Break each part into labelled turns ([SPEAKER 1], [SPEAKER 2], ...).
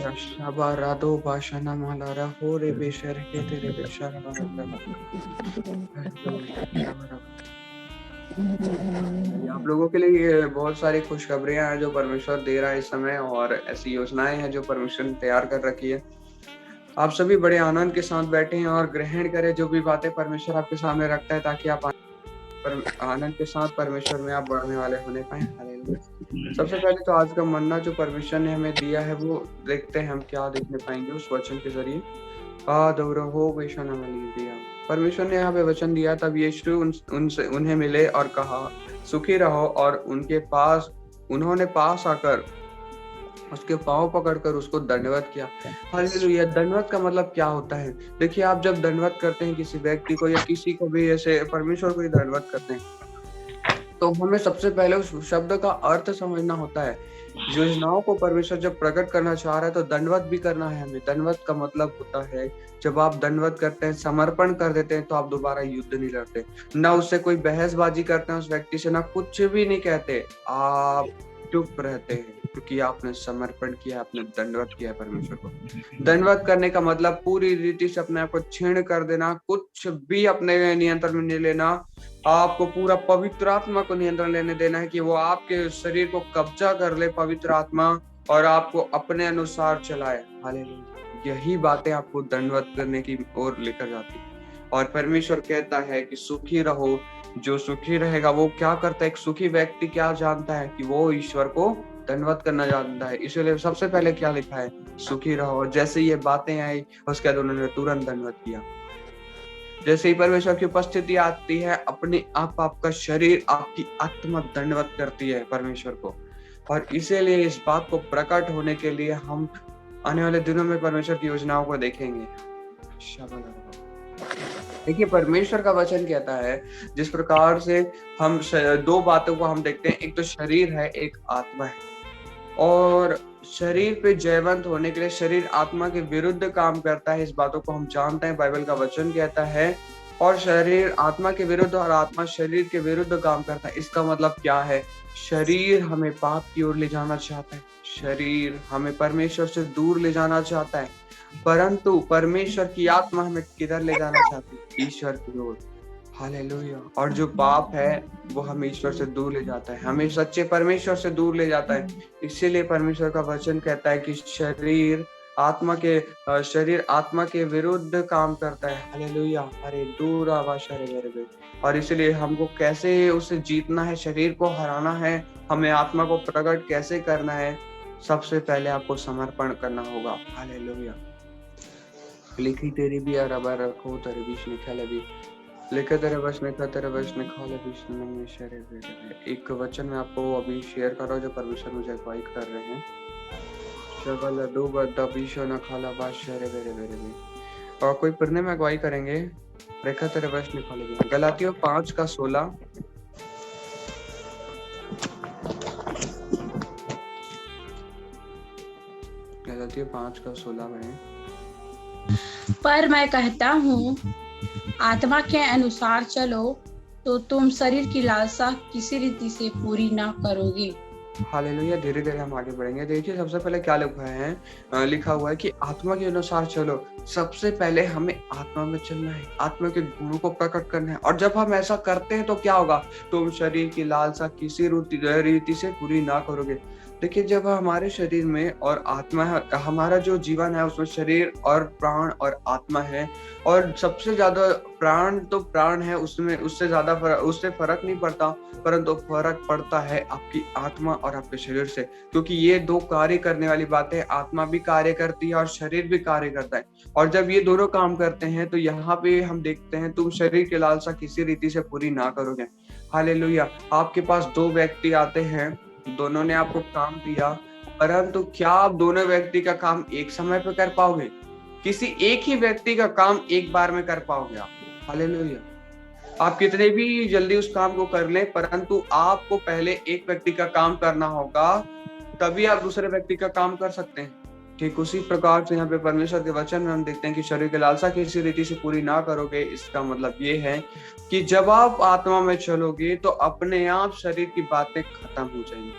[SPEAKER 1] Hallelujah. Shabarado Bashana Malara Hore Beshar Ketere Beshara Hallelujah. आप लोगों के लिए ये बहुत सारी खुशखबरियां हैं जो परमेश्वर दे रहा है इस समय, और ऐसी योजनाएं हैं जो परमेश्वर ने तैयार कर रखी है। आप सभी बड़े आनंद के साथ बैठे हैं और ग्रहण करें जो भी बातें परमेश्वर आपके सामने रखता है, ताकि आप आनंद के साथ परमेश्वर में आप बढ़ने वाले होने पाए। हालेलुया। सबसे पहले तो आज का मन्ना जो परमेश्वर ने हमें दिया है वो देखते हैं हम क्या देखने पाएंगे उस वचन के जरिए। दिया परमेश्वर ने यहाँ पे वचन दिया, तब यीशु उनसे उन्हें मिले और कहा, सुखी रहो, और उन्होंने पास आकर उसके पाँव पकड़कर उसको दंडवत किया। हालेलुया। दंडवत का मतलब क्या होता है? देखिए, आप जब दंडवत करते हैं किसी व्यक्ति को या किसी को भी, ऐसे परमेश्वर को ही दंडवत करते हैं, तो हमें सबसे पहले उस शब्द का अर्थ समझना होता है। योजनाओं को परमेश्वर जब प्रकट करना चाह रहा है तो दंडवत भी करना है हमें। दंडवत का मतलब होता है, जब आप दंडवत करते हैं, समर्पण कर देते हैं, तो आप दोबारा युद्ध नहीं लड़ते, ना उससे कोई बहसबाजी करते हैं उस व्यक्ति से, ना कुछ भी नहीं कहते, आप चुप रहते हैं, क्योंकि आपने समर्पण किया, आपने दंडवत किया परमेश्वर को। दंडवत करने का मतलब पूरी रीति से अपने आप को क्षीण कर देना, कुछ भी अपने नियंत्रण में नहीं लेना। आपको पूरा पवित्र आत्मा को नियंत्रण लेने देना है कि वो आपके शरीर को कब्जा कर ले, पवित्र आत्मा, और आपको अपने अनुसार चलाए। हालेलुया। यही बातें आपको दंडवत करने की ओर लेकर जाती है। और परमेश्वर कहता है कि सुखी रहो। जो सुखी रहेगा वो क्या करता है? एक सुखी व्यक्ति क्या जानता है? कि वो ईश्वर को दंडवत करना जानता है। इसलिए सबसे पहले क्या लिखा है? सुखी रहो। जैसे ये बातें आई उसके बाद उन्होंने तुरंत दंडवत किया। जैसे ही परमेश्वर की उपस्थिति आती है, अपने आप आपका शरीर, आपकी आत्मा दंडवत करती है परमेश्वर को। और इसीलिए इस बात को प्रकट होने के लिए हम आने वाले दिनों में परमेश्वर की योजनाओं को देखेंगे। देखिए, परमेश्वर का वचन कहता है, जिस प्रकार से हम दो बातों को हम देखते हैं, एक तो शरीर है, एक आत्मा है। और शरीर पे जयवंत होने के लिए शरीर आत्मा के विरुद्ध काम करता है, इस बातों को हम जानते हैं, बाइबल का वचन कहता है। और शरीर आत्मा के विरुद्ध और आत्मा शरीर के विरुद्ध काम करता है। इसका मतलब क्या है? शरीर हमें पाप की ओर ले जाना चाहता है, शरीर हमें परमेश्वर से दूर ले जाना चाहता है, परंतु परमेश्वर की आत्मा हमें किधर ले जाना चाहती है? ईश्वर की ओर। हालेलुया। और जो पाप है वो हमें ईश्वर से दूर ले जाता है, हमें सच्चे परमेश्वर से दूर ले जाता है। इसीलिए परमेश्वर का वचन कहता है कि शरीर आत्मा के विरुद्ध काम करता है। हालेलुया। अरे दूर आवाज मेरे। और इसलिए हमको कैसे उसे जीतना है, शरीर को हराना है, हमें आत्मा को प्रकट कैसे करना है? सबसे पहले आपको समर्पण करना होगा। हालेलुया। लिखी तेरी भी अरबा रखो तेरे बीच निकल अभी लिखे तेरे वचन का तेरे वचन खाले विष्णु में शेयर। एक वचन में आपको अभी शेयर कर रहा हूँ जो परमेश्वर मुझे अगुवाई कर रहे हैं। शगल दो बद्दा बीशो न खाला बात शेरे बेरे बेरे भी। और कोई पढ़ने में अगुवाई करेंगे। रेखा तेरे वचन खाले भी। गलातियों 5:16। गलातियों 5:16 में,
[SPEAKER 2] पर मैं कहता हूँ, आत्मा के अनुसार चलो तो तुम शरीर की लालसा किसी रीति से पूरी ना करोगे।
[SPEAKER 1] हालेलुया। धीरे धीरे हम आगे बढ़ेंगे। देखिए, सबसे पहले क्या लिखा हुआ है कि आत्मा के अनुसार चलो। सबसे पहले हमें आत्मा में चलना है, आत्मा के गुणों को प्रकट करना है। और जब हम ऐसा करते हैं तो क्या होगा? तुम शरीर की लालसा किसी रीति से पूरी ना करोगे। देखिए, जब हमारे शरीर में और आत्मा है, हमारा जो जीवन है उसमें शरीर और प्राण और आत्मा है। और सबसे ज्यादा प्राण है, उसमें उससे फर्क नहीं पड़ता, परंतु फर्क पड़ता है आपकी आत्मा और आपके शरीर से, क्योंकि ये दो कार्य करने वाली बातें, आत्मा भी कार्य करती है और शरीर भी कार्य करता है। और जब ये दोनों काम करते हैं तो यहाँ पे हम देखते हैं, तुम शरीर की लालसा किसी रीति से पूरी ना करोगे। हालेलुया। आपके पास दो व्यक्ति आते हैं, दोनों ने आपको काम दिया, परंतु क्या आप दोनों व्यक्ति का काम एक समय पे कर पाओगे? किसी एक ही व्यक्ति का काम एक बार में कर पाओगे आप? हालेलुया। आप कितने भी जल्दी उस काम को कर लें, परंतु आपको पहले एक व्यक्ति का काम करना होगा, तभी आप दूसरे व्यक्ति का काम कर सकते हैं। ठीक उसी प्रकार से यहाँ पे परमेश्वर के वचन में हम देखते हैं कि शरीर की लालसा किसी रीति से पूरी ना करोगे। इसका मतलब ये है कि जब आप आत्मा में चलोगे तो अपने आप शरीर की बातें खत्म हो जाएंगी।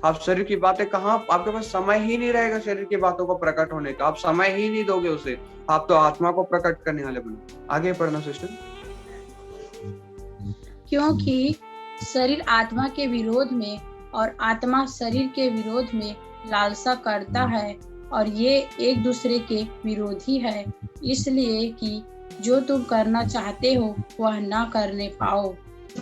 [SPEAKER 1] आप शरीर की बातें कहाँ, आपके पास समय ही नहीं रहेगा शरीर की बातों को प्रकट होने का, आप समय ही नहीं दोगे उसे, आप तो आत्मा को प्रकट करने वाले बनो। आगे पढ़ना सिस्टर।
[SPEAKER 2] क्योंकि शरीर आत्मा के विरोध में और आत्मा शरीर के विरोध में लालसा करता है, और ये एक दूसरे के विरोधी है, इसलिए कि जो तुम करना चाहते हो वह ना करने पाओ।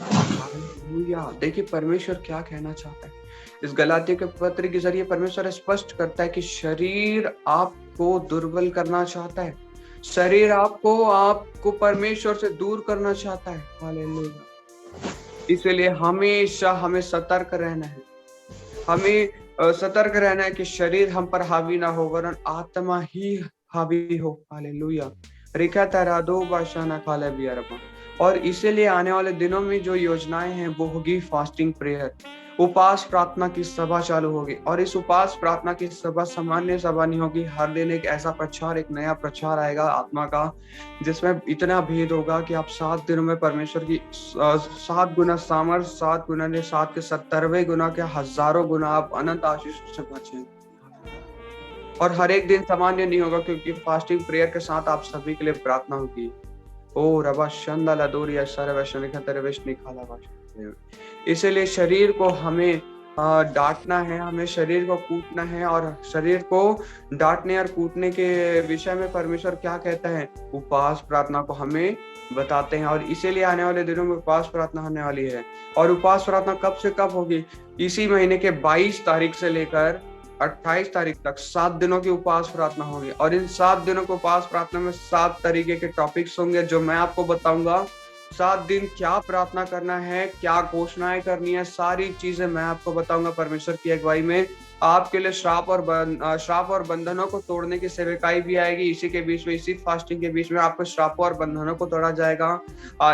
[SPEAKER 1] हालेलुया। देखिए परमेश्वर क्या कहना चाहता है इस गलातियों के पत्र के जरिए। परमेश्वर स्पष्ट करता है कि शरीर आपको दुर्बल करना चाहता है, शरीर आपको परमेश्वर से दूर करना चाहता है। हालेलुया। इसलिए हमेशा हमें सतर्क रहना है, हमें सतर्क रहना है कि शरीर हम पर हावी ना हो, वरन आत्मा ही हावी हो। हालेलुया। रिका तरा दो बाशाना खाला बियारमा। और इसीलिए आने वाले दिनों में जो योजनाएं हैं वो होगी फास्टिंग प्रेयर, उपास प्रार्थना की सभा चालू होगी। और इस उपास प्रार्थना की सभा सामान्य सभा नहीं होगी, हर दिन एक ऐसा प्रचार, एक नया प्रचार आएगा आत्मा का, जिसमें इतना भेद होगा कि आप 7 दिनों में परमेश्वर की 7 गुना सामर्थ, 7 गुना ने 7 के 70वें गुना के हजारों गुना आप अनंत आशीष से बचें। और हर एक दिन सामान्य नहीं होगा, क्योंकि फास्टिंग प्रेयर के साथ आप सभी के लिए प्रार्थना होगी। ओ रबा शंदला दोरिया सरवशन खतरवेशनी खाला भाषा। इसलिए शरीर को हमें डांटना है, हमें शरीर को कूटना है। और शरीर को डांटने और कूटने के विषय में परमेश्वर क्या कहता है, उपवास प्रार्थना को हमें बताते हैं। और इसीलिए आने वाले दिनों में उपवास प्रार्थना होने वाली है। और उपवास प्रार्थना कब से कब होगी, इसी महीने के 22 तारीख से लेकर 28 तारीख तक 7 दिनों की उपवास प्रार्थना होगी। और इन 7 दिनों को उपवास प्रार्थना में 7 तरीके के टॉपिक्स होंगे जो मैं आपको बताऊंगा। 7 दिन क्या प्रार्थना करना है, क्या घोषणाएं करनी है, सारी चीजें मैं आपको बताऊंगा परमेश्वर की अगुवाई में। आपके लिए श्राप और बंधनों को तोड़ने की सेवकाई भी आएगी। इसी के बीच में, इसी फास्टिंग के बीच में आपको श्रापों और बंधनों को तोड़ा जाएगा।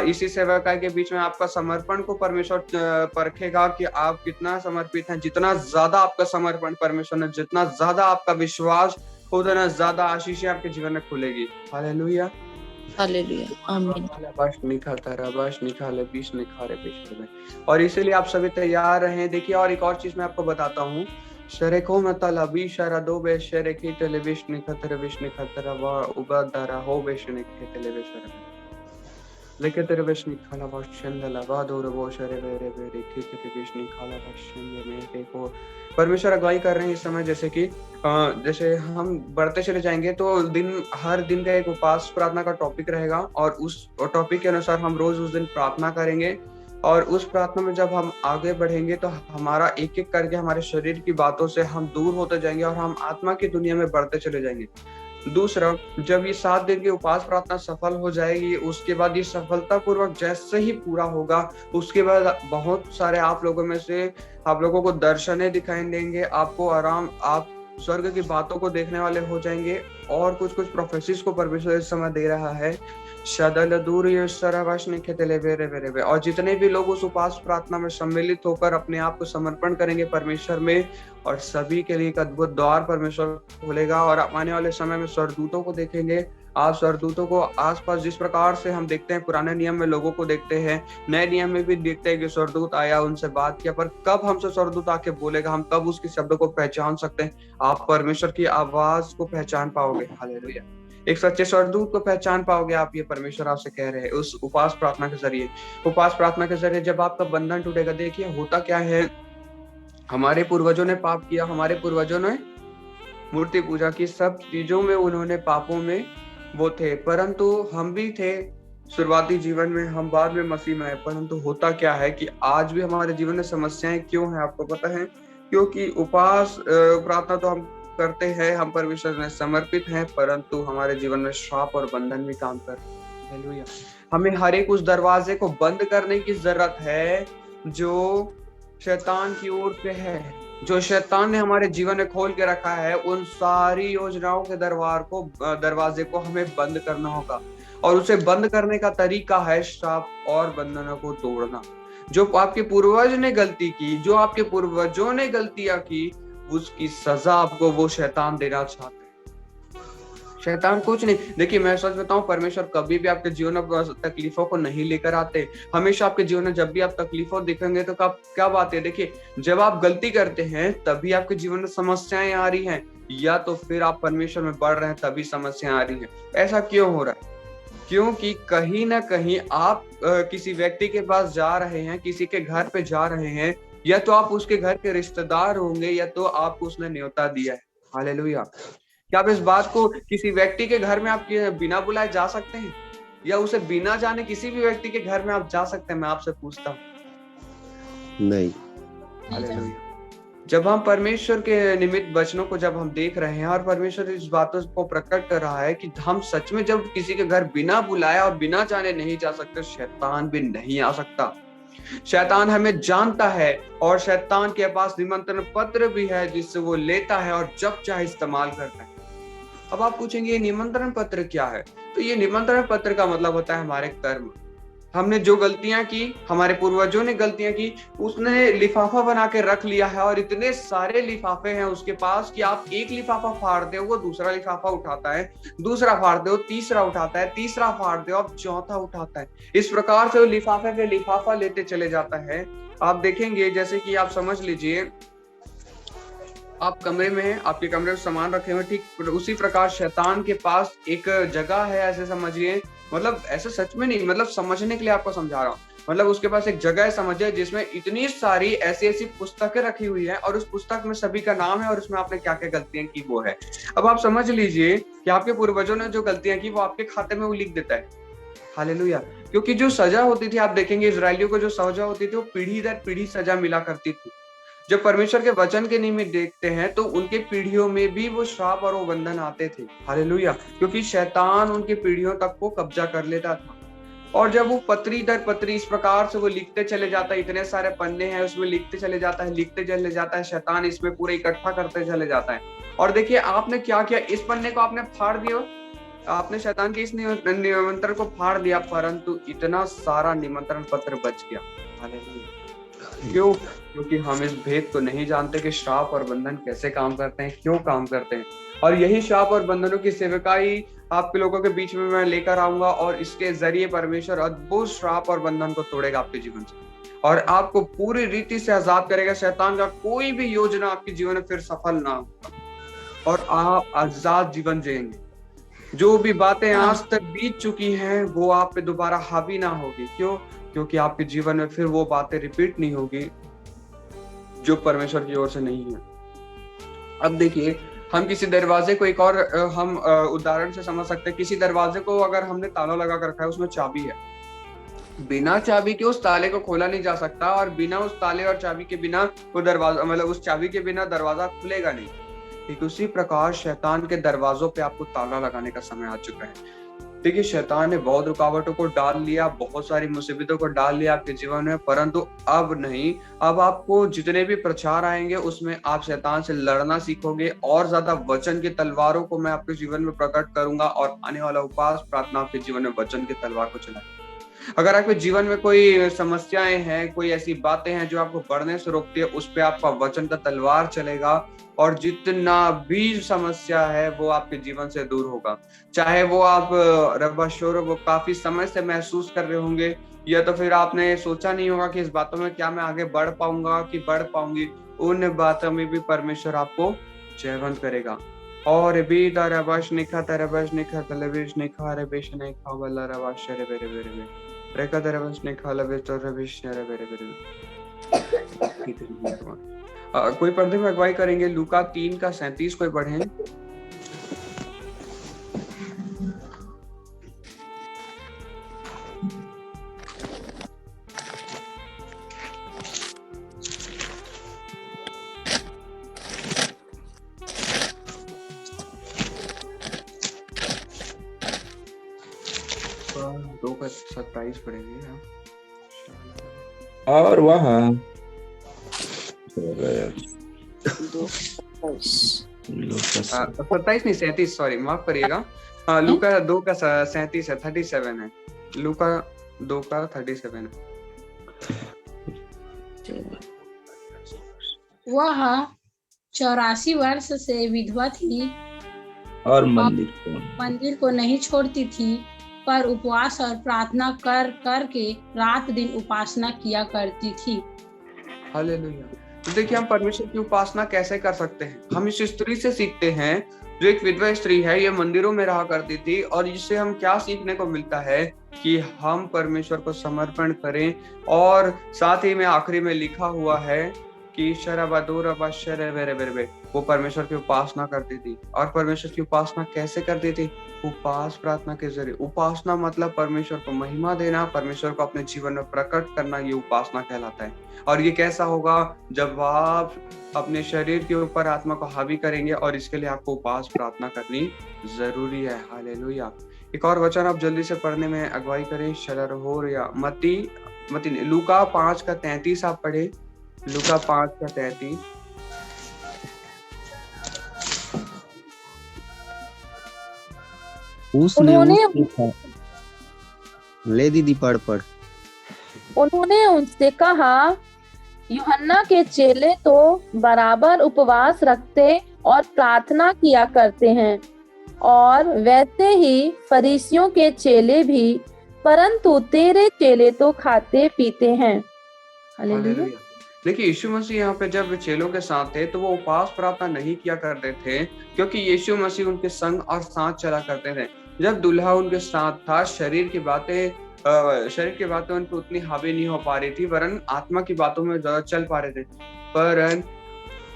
[SPEAKER 1] इसी सेवकाई के बीच में आपका समर्पण को परमेश्वर परखेगा कि आप कितना समर्पित हैं। जितना ज्यादा आपका समर्पण परमेश्वर ने, जितना ज्यादा आपका विश्वास, उतना ज्यादा आशीष आपके जीवन में खुलेगी। हालेलुया।
[SPEAKER 3] हालेलुया आमीन।
[SPEAKER 1] और इसीलिए आप सभी तैयार रहें। देखिए और एक और चीज मैं आपको बताता हूँ, शरेको मतला बीशरा दो बे शरेकी टेलीविजन खतरा वा उबादारा हो बेशने के टेलीविजन लेके तेरे बेशनी खाला भाषण लगा दो रो शरे वेरे वेरे की टेलीविजन खाला भाषण में देखो परमेश्वर अगुवाई कर रहे हैं इस समय। जैसे हम बढ़ते चले जाएंगे तो हर दिन का एक उपवास प्रार्थना का टॉपिक रहेगा, और उस टॉपिक के अनुसार हम रोज उस दिन प्रार्थना करेंगे। और उस प्रार्थना में जब हम आगे बढ़ेंगे तो हमारा एक एक करके हमारे शरीर की बातों से हम दूर होते जाएंगे और हम आत्मा की दुनिया में बढ़ते चले जाएंगे। दूसरा, जब ये 7 दिन की उपवास प्रार्थना सफल हो जाएगी, उसके बाद ये सफलता पूर्वक जैसे ही पूरा होगा, उसके बाद बहुत सारे आप लोगों को दर्शनें दिखाई देंगे, आपको आराम, आप स्वर्ग की बातों को देखने वाले हो जाएंगे। और कुछ प्रोफेसीज को परमेश्वर इस समय दे रहा है। और जितने भी लोग उस उपवास प्रार्थना में सम्मिलित होकर अपने आप को समर्पण करेंगे परमेश्वर में, और सभी के लिए एक अद्भुत द्वार परमेश्वर खोलेगा। और आने वाले समय में स्वर्गदूतों को देखेंगे। आप स्वर्गदूतों को आसपास जिस प्रकार से हम देखते हैं, पुराने नियम में लोगों को देखते हैं, नए नियम में भी देखते हैं कि स्वर्गदूत आया, उनसे बात किया, पर कब हमसे स्वर्गदूत आके बोलेगा, हम कब उसके शब्दों को पहचान सकते हैं? आप परमेश्वर की आवाज को पहचान पाओगे। हालेलुया। एक सच्चे स्वर्गदूत को पहचान पाओगे आप, ये परमेश्वर आपसे कह रहे हैं उस उपवास प्रार्थना के जरिए। उपवास प्रार्थना के जरिए जब आपका बंधन टूटेगा, देखिए होता क्या है, हमारे पूर्वजों ने पाप किया, हमारे पूर्वजों ने मूर्ति पूजा की, सब चीजों में उन्होंने पापों में वो थे, परंतु हम भी थे शुरुआती जीवन में, हम बाद में मसीह में आए। परंतु होता क्या है कि आज भी हमारे जीवन में समस्याएं क्यों हैं, आपको पता है? क्योंकि उपवास प्रार्थना तो हम करते हैं, हम परमेश्वर में समर्पित हैं, परंतु हमारे जीवन में श्राप और बंधन भी काम कर रहे हैं। हमें हर एक उस दरवाजे को बंद करने की जरूरत है जो शैतान की ओर से है, जो शैतान ने हमारे जीवन में खोल के रखा है। उन सारी योजनाओं के दरवाजे को हमें बंद करना होगा, और उसे बंद करने का तरीका है श्राप और बंधनों को तोड़ना। जो आपके पूर्वज ने गलती की, जो आपके पूर्वजों ने गलतियां की, उसकी सजा आपको वो शैतान देना चाहता है। शैतान कुछ नहीं। देखिए मैं सच बताऊं, परमेश्वर कभी भी आपके जीवन में तकलीफों को नहीं लेकर आते। हमेशा आपके जीवन में जब भी आप तकलीफों देखेंगे तो क्या बात है, देखिए जब आप गलती करते हैं तभी आपके जीवन में समस्याएं आ रही हैं, या तो फिर आप परमेश्वर में बढ़ रहे हैं तभी समस्याएं आ रही हैं। ऐसा क्यों हो रहा है? क्योंकि कहीं ना कहीं आप किसी व्यक्ति के पास जा रहे हैं, किसी के घर पे जा रहे हैं, या तो आप उसके घर के रिश्तेदार होंगे, या तो आपको उसने न्योता दिया है। हालेलुया। क्या आप इस बात को, किसी व्यक्ति के घर में आप बिना बुलाए जा सकते हैं, या उसे बिना जाने किसी भी व्यक्ति के घर में आप जा सकते हैं? मैं आपसे पूछता हूँ।
[SPEAKER 4] नहीं।
[SPEAKER 1] हालेलुया। जब हम परमेश्वर के निमित्त वचनों को जब हम देख रहे हैं और परमेश्वर इस बातों को प्रकट कर रहा है कि हम सच में जब किसी के घर बिना बुलाए और बिना जाने नहीं जा सकते, शैतान भी नहीं आ सकता। शैतान हमें जानता है और शैतान के पास निमंत्रण पत्र भी है जिससे वो लेता है और जब चाहे इस्तेमाल करता है। अब आप पूछेंगे ये निमंत्रण पत्र क्या है? तो ये निमंत्रण पत्र का मतलब होता है हमारे कर्म। हमने जो गलतियां की, हमारे पूर्वजों ने गलतियां की, उसने लिफाफा बना के रख लिया है, और इतने सारे लिफाफे हैं उसके पास कि आप एक लिफाफा फाड़ दो, वो दूसरा लिफाफा उठाता है, दूसरा फाड़ दो, तीसरा उठाता है, तीसरा फाड़ दो, अब चौथा उठाता है। इस प्रकार से वो लिफाफे पे लिफाफा लेते चले जाता है। आप देखेंगे, जैसे कि आप समझ लीजिए आप कमरे में हैं, आपके कमरे में सामान रखे हुए, ठीक उसी प्रकार शैतान के पास एक जगह है, ऐसे समझिए, मतलब ऐसे सच में नहीं, मतलब समझने के लिए आपको समझा रहा हूँ। मतलब उसके पास एक जगह है, समझिए, जिसमें इतनी सारी ऐसी ऐसी पुस्तकें रखी हुई है, और उस पुस्तक में सभी का नाम है और उसमें आपने क्या क्या गलतियां की वो है। अब आप समझ लीजिए कि आपके पूर्वजों ने जो गलतियां की वो आपके खाते में वो लिख देता है। हालेलुया। क्योंकि जो सजा होती थी, आप देखेंगे इजरायलियों को जो सजा होती थी वो पीढ़ी दर पीढ़ी सजा मिला करती थी। जब परमेश्वर के वचन के निमित्त देखते हैं तो उनके पीढ़ियों में भी वो श्राप और वो बंधन आते थे। हालेलुया। क्योंकि शैतान उनके पीढ़ियों तक को कब्जा कर लेता था, और जब वो पत्री दर पत्री इस प्रकार से वो लिखते चले जाता है, इतने सारे पन्ने हैं उसमें लिखते चले जाता है, लिखते चले जाता है, शैतान इसमें पूरे इकट्ठा करते चले जाता है। और देखिए आपने क्या किया, इस पन्ने को आपने फाड़ दिया, आपने शैतान के इस निमंत्रण को फाड़ दिया, परंतु इतना सारा निमंत्रण पत्र बच गया। हालेलुया। क्यों? क्योंकि हम इस भेद को नहीं जानते कि श्राप और बंधन कैसे काम करते हैं, क्यों काम करते हैं। और यही श्राप और बंधनों की सेवकाई आपके लोगों के बीच में मैं लेकर आऊंगा, और इसके जरिए परमेश्वर अद्भुत श्राप और बंधन को तोड़ेगा आपके जीवन से, और आपको पूरी रीति से आजाद करेगा। शैतान का कोई भी योजना आपके जीवन में फिर सफल ना होगा, और आप आजाद जीवन जिएंगे। जो भी बातें आज तक बीत चुकी हैं वो आप पे दोबारा हावी ना होगी। क्यों? क्योंकि आपके जीवन में फिर वो बातें रिपीट नहीं होगी जो परमेश्वर की ओर से नहीं है। अब देखिए, हम किसी दरवाजे को एक और हम उदाहरण से समझ सकते हैं। किसी दरवाजे को अगर हमने ताला लगा कर रखा है, उसमें चाबी है, बिना चाबी के उस ताले को खोला नहीं जा सकता, और बिना उस ताले और चाबी के बिना वो दरवाजा, मतलब उस चाबी के बिना दरवाजा खुलेगा नहीं। ठीक उसी प्रकार शैतान के दरवाजों पे आपको ताला लगाने का समय आ चुका है। देखिए, शैतान ने बहुत रुकावटों को डाल लिया, बहुत सारी मुसीबतों को डाल लिया आपके जीवन में, परंतु अब नहीं। अब आपको जितने भी प्रचार आएंगे उसमें आप शैतान से लड़ना सीखोगे, और ज्यादा वचन की तलवारों को मैं आपके जीवन में प्रकट करूंगा, और आने वाला उपवास प्रार्थना आपके जीवन में वचन की तलवार को चलाएगा। अगर आपके जीवन में कोई समस्याएं हैं, कोई ऐसी बातें हैं जो आपको बढ़ने से रोकती है, उस पे आपका वचन का तलवार चलेगा, और जितना भी समस्या है वो आपके जीवन से दूर होगा। चाहे वो आप रब्बाशोर वो काफी समय से महसूस कर रहे होंगे, या तो फिर आपने सोचा नहीं होगा कि इस बातों में क्या मैं आगे बढ़ पाऊंगा कि बढ़ पाऊंगी, उन बातों में भी परमेश्वर आपको जयवंत करेगा। और भी तरबश निखा तलबिश निखा रबिश निखा वल्ला रबाश रे बेरे बेरे बेरे रेका तरबश निखा लबिश तो रबिश रे बेरे बेरे। कोई पर्दे में अगुवाई करेंगे? लूका 3:37 कोई पढ़े? दो का 27 पढ़ेंगे।
[SPEAKER 4] और वहाँ
[SPEAKER 1] 27 नहीं 37, सॉरी माफ करिएगा। लूका 2 का 37 है, 37 है। लूका 2 का 37 है।
[SPEAKER 2] वह 84 वर्ष से विधवा थी
[SPEAKER 4] और
[SPEAKER 2] और
[SPEAKER 4] मंदिर
[SPEAKER 2] मंदिर को नहीं छोड़ती थी, पर उपवास और प्रार्थना कर कर के रात दिन उपासना किया करती थी।
[SPEAKER 1] हालेलुया। तो देखिए हम परमेश्वर की उपासना कैसे कर सकते हैं? हम इस स्त्री से सीखते हैं, जो एक विधवा स्त्री है, ये मंदिरों में रहा करती थी, और इससे हम क्या सीखने को मिलता है कि हम परमेश्वर को समर्पण करें। और साथ ही में आखिरी में लिखा हुआ है कि शरबदोरबा शरबेरबेरबे, वो परमेश्वर की उपासना करती थी। और परमेश्वर की उपासना कैसे करती थी? उपवास प्रार्थना के जरिए। उपासना मतलब परमेश्वर को महिमा देना, परमेश्वर को अपने जीवन में प्रकट करना, ये उपासना कहलाता है। और ये कैसा होगा? जब आप अपने शरीर के ऊपर आत्मा को हावी करेंगे, और इसके लिए आपको उपवास प्रार्थना करनी जरूरी है। हालेलुया। एक और वचन आप जल्दी से पढ़ने में अगुवाई करें। शलरहोर या मती मती नहीं, लूका 5:33 आप पढ़े। लूका 5:33।
[SPEAKER 4] उसने
[SPEAKER 3] उन्होंने
[SPEAKER 4] उससे कहा, ले दीदी पढ़ पढ़।
[SPEAKER 3] उन्होंने उनसे कहा, यूहन्ना के चेले तो बराबर उपवास रखते और प्रार्थना किया करते हैं, और वैसे ही फरीसियों के चेले भी, परंतु तेरे चेले तो खाते पीते हैं। हालेलुया।
[SPEAKER 1] हालेलुया। देखिए यीशु मसीह यहाँ पे जब चेलों के साथ थे, तो वो उपवास प्रार्थना नहीं किया करते थे, क्योंकि यीशु मसीह उनके संग और साथ चला करते थे। जब दूल्हा उनके साथ था, शरीर की बातें उन पर उतनी हावी नहीं हो पा रही थी, वरन आत्मा की बातों में ज्यादा चल पा रहे थे। पर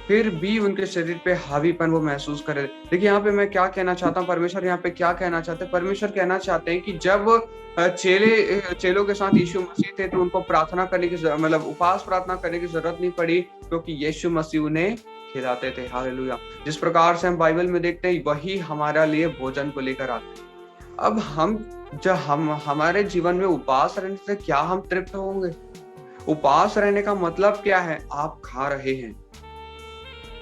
[SPEAKER 1] फिर भी उनके शरीर पे हावीपन वो महसूस कर रहे थे। देखिए यहाँ पे मैं क्या कहना चाहता हूँ, परमेश्वर यहाँ पे क्या कहना चाहते हैं? परमेश्वर कहना चाहते हैं कि जब चेलों के साथ यीशु मसीह थे, तो उनको प्रार्थना करने की मतलब उपवास प्रार्थना करने की जरूरत नहीं पड़ी, क्योंकि यीशु मसीह उन्हें खिलाते थे। हालेलुया। जिस प्रकार से हम बाइबल में देखते हैं, वही हमारा लिए भोजन को लेकर आते हैं। अब हम हमारे जीवन में उपवास रहने से क्या हम तृप्त होंगे? उपवास रहने का मतलब क्या है? आप खा रहे हैं।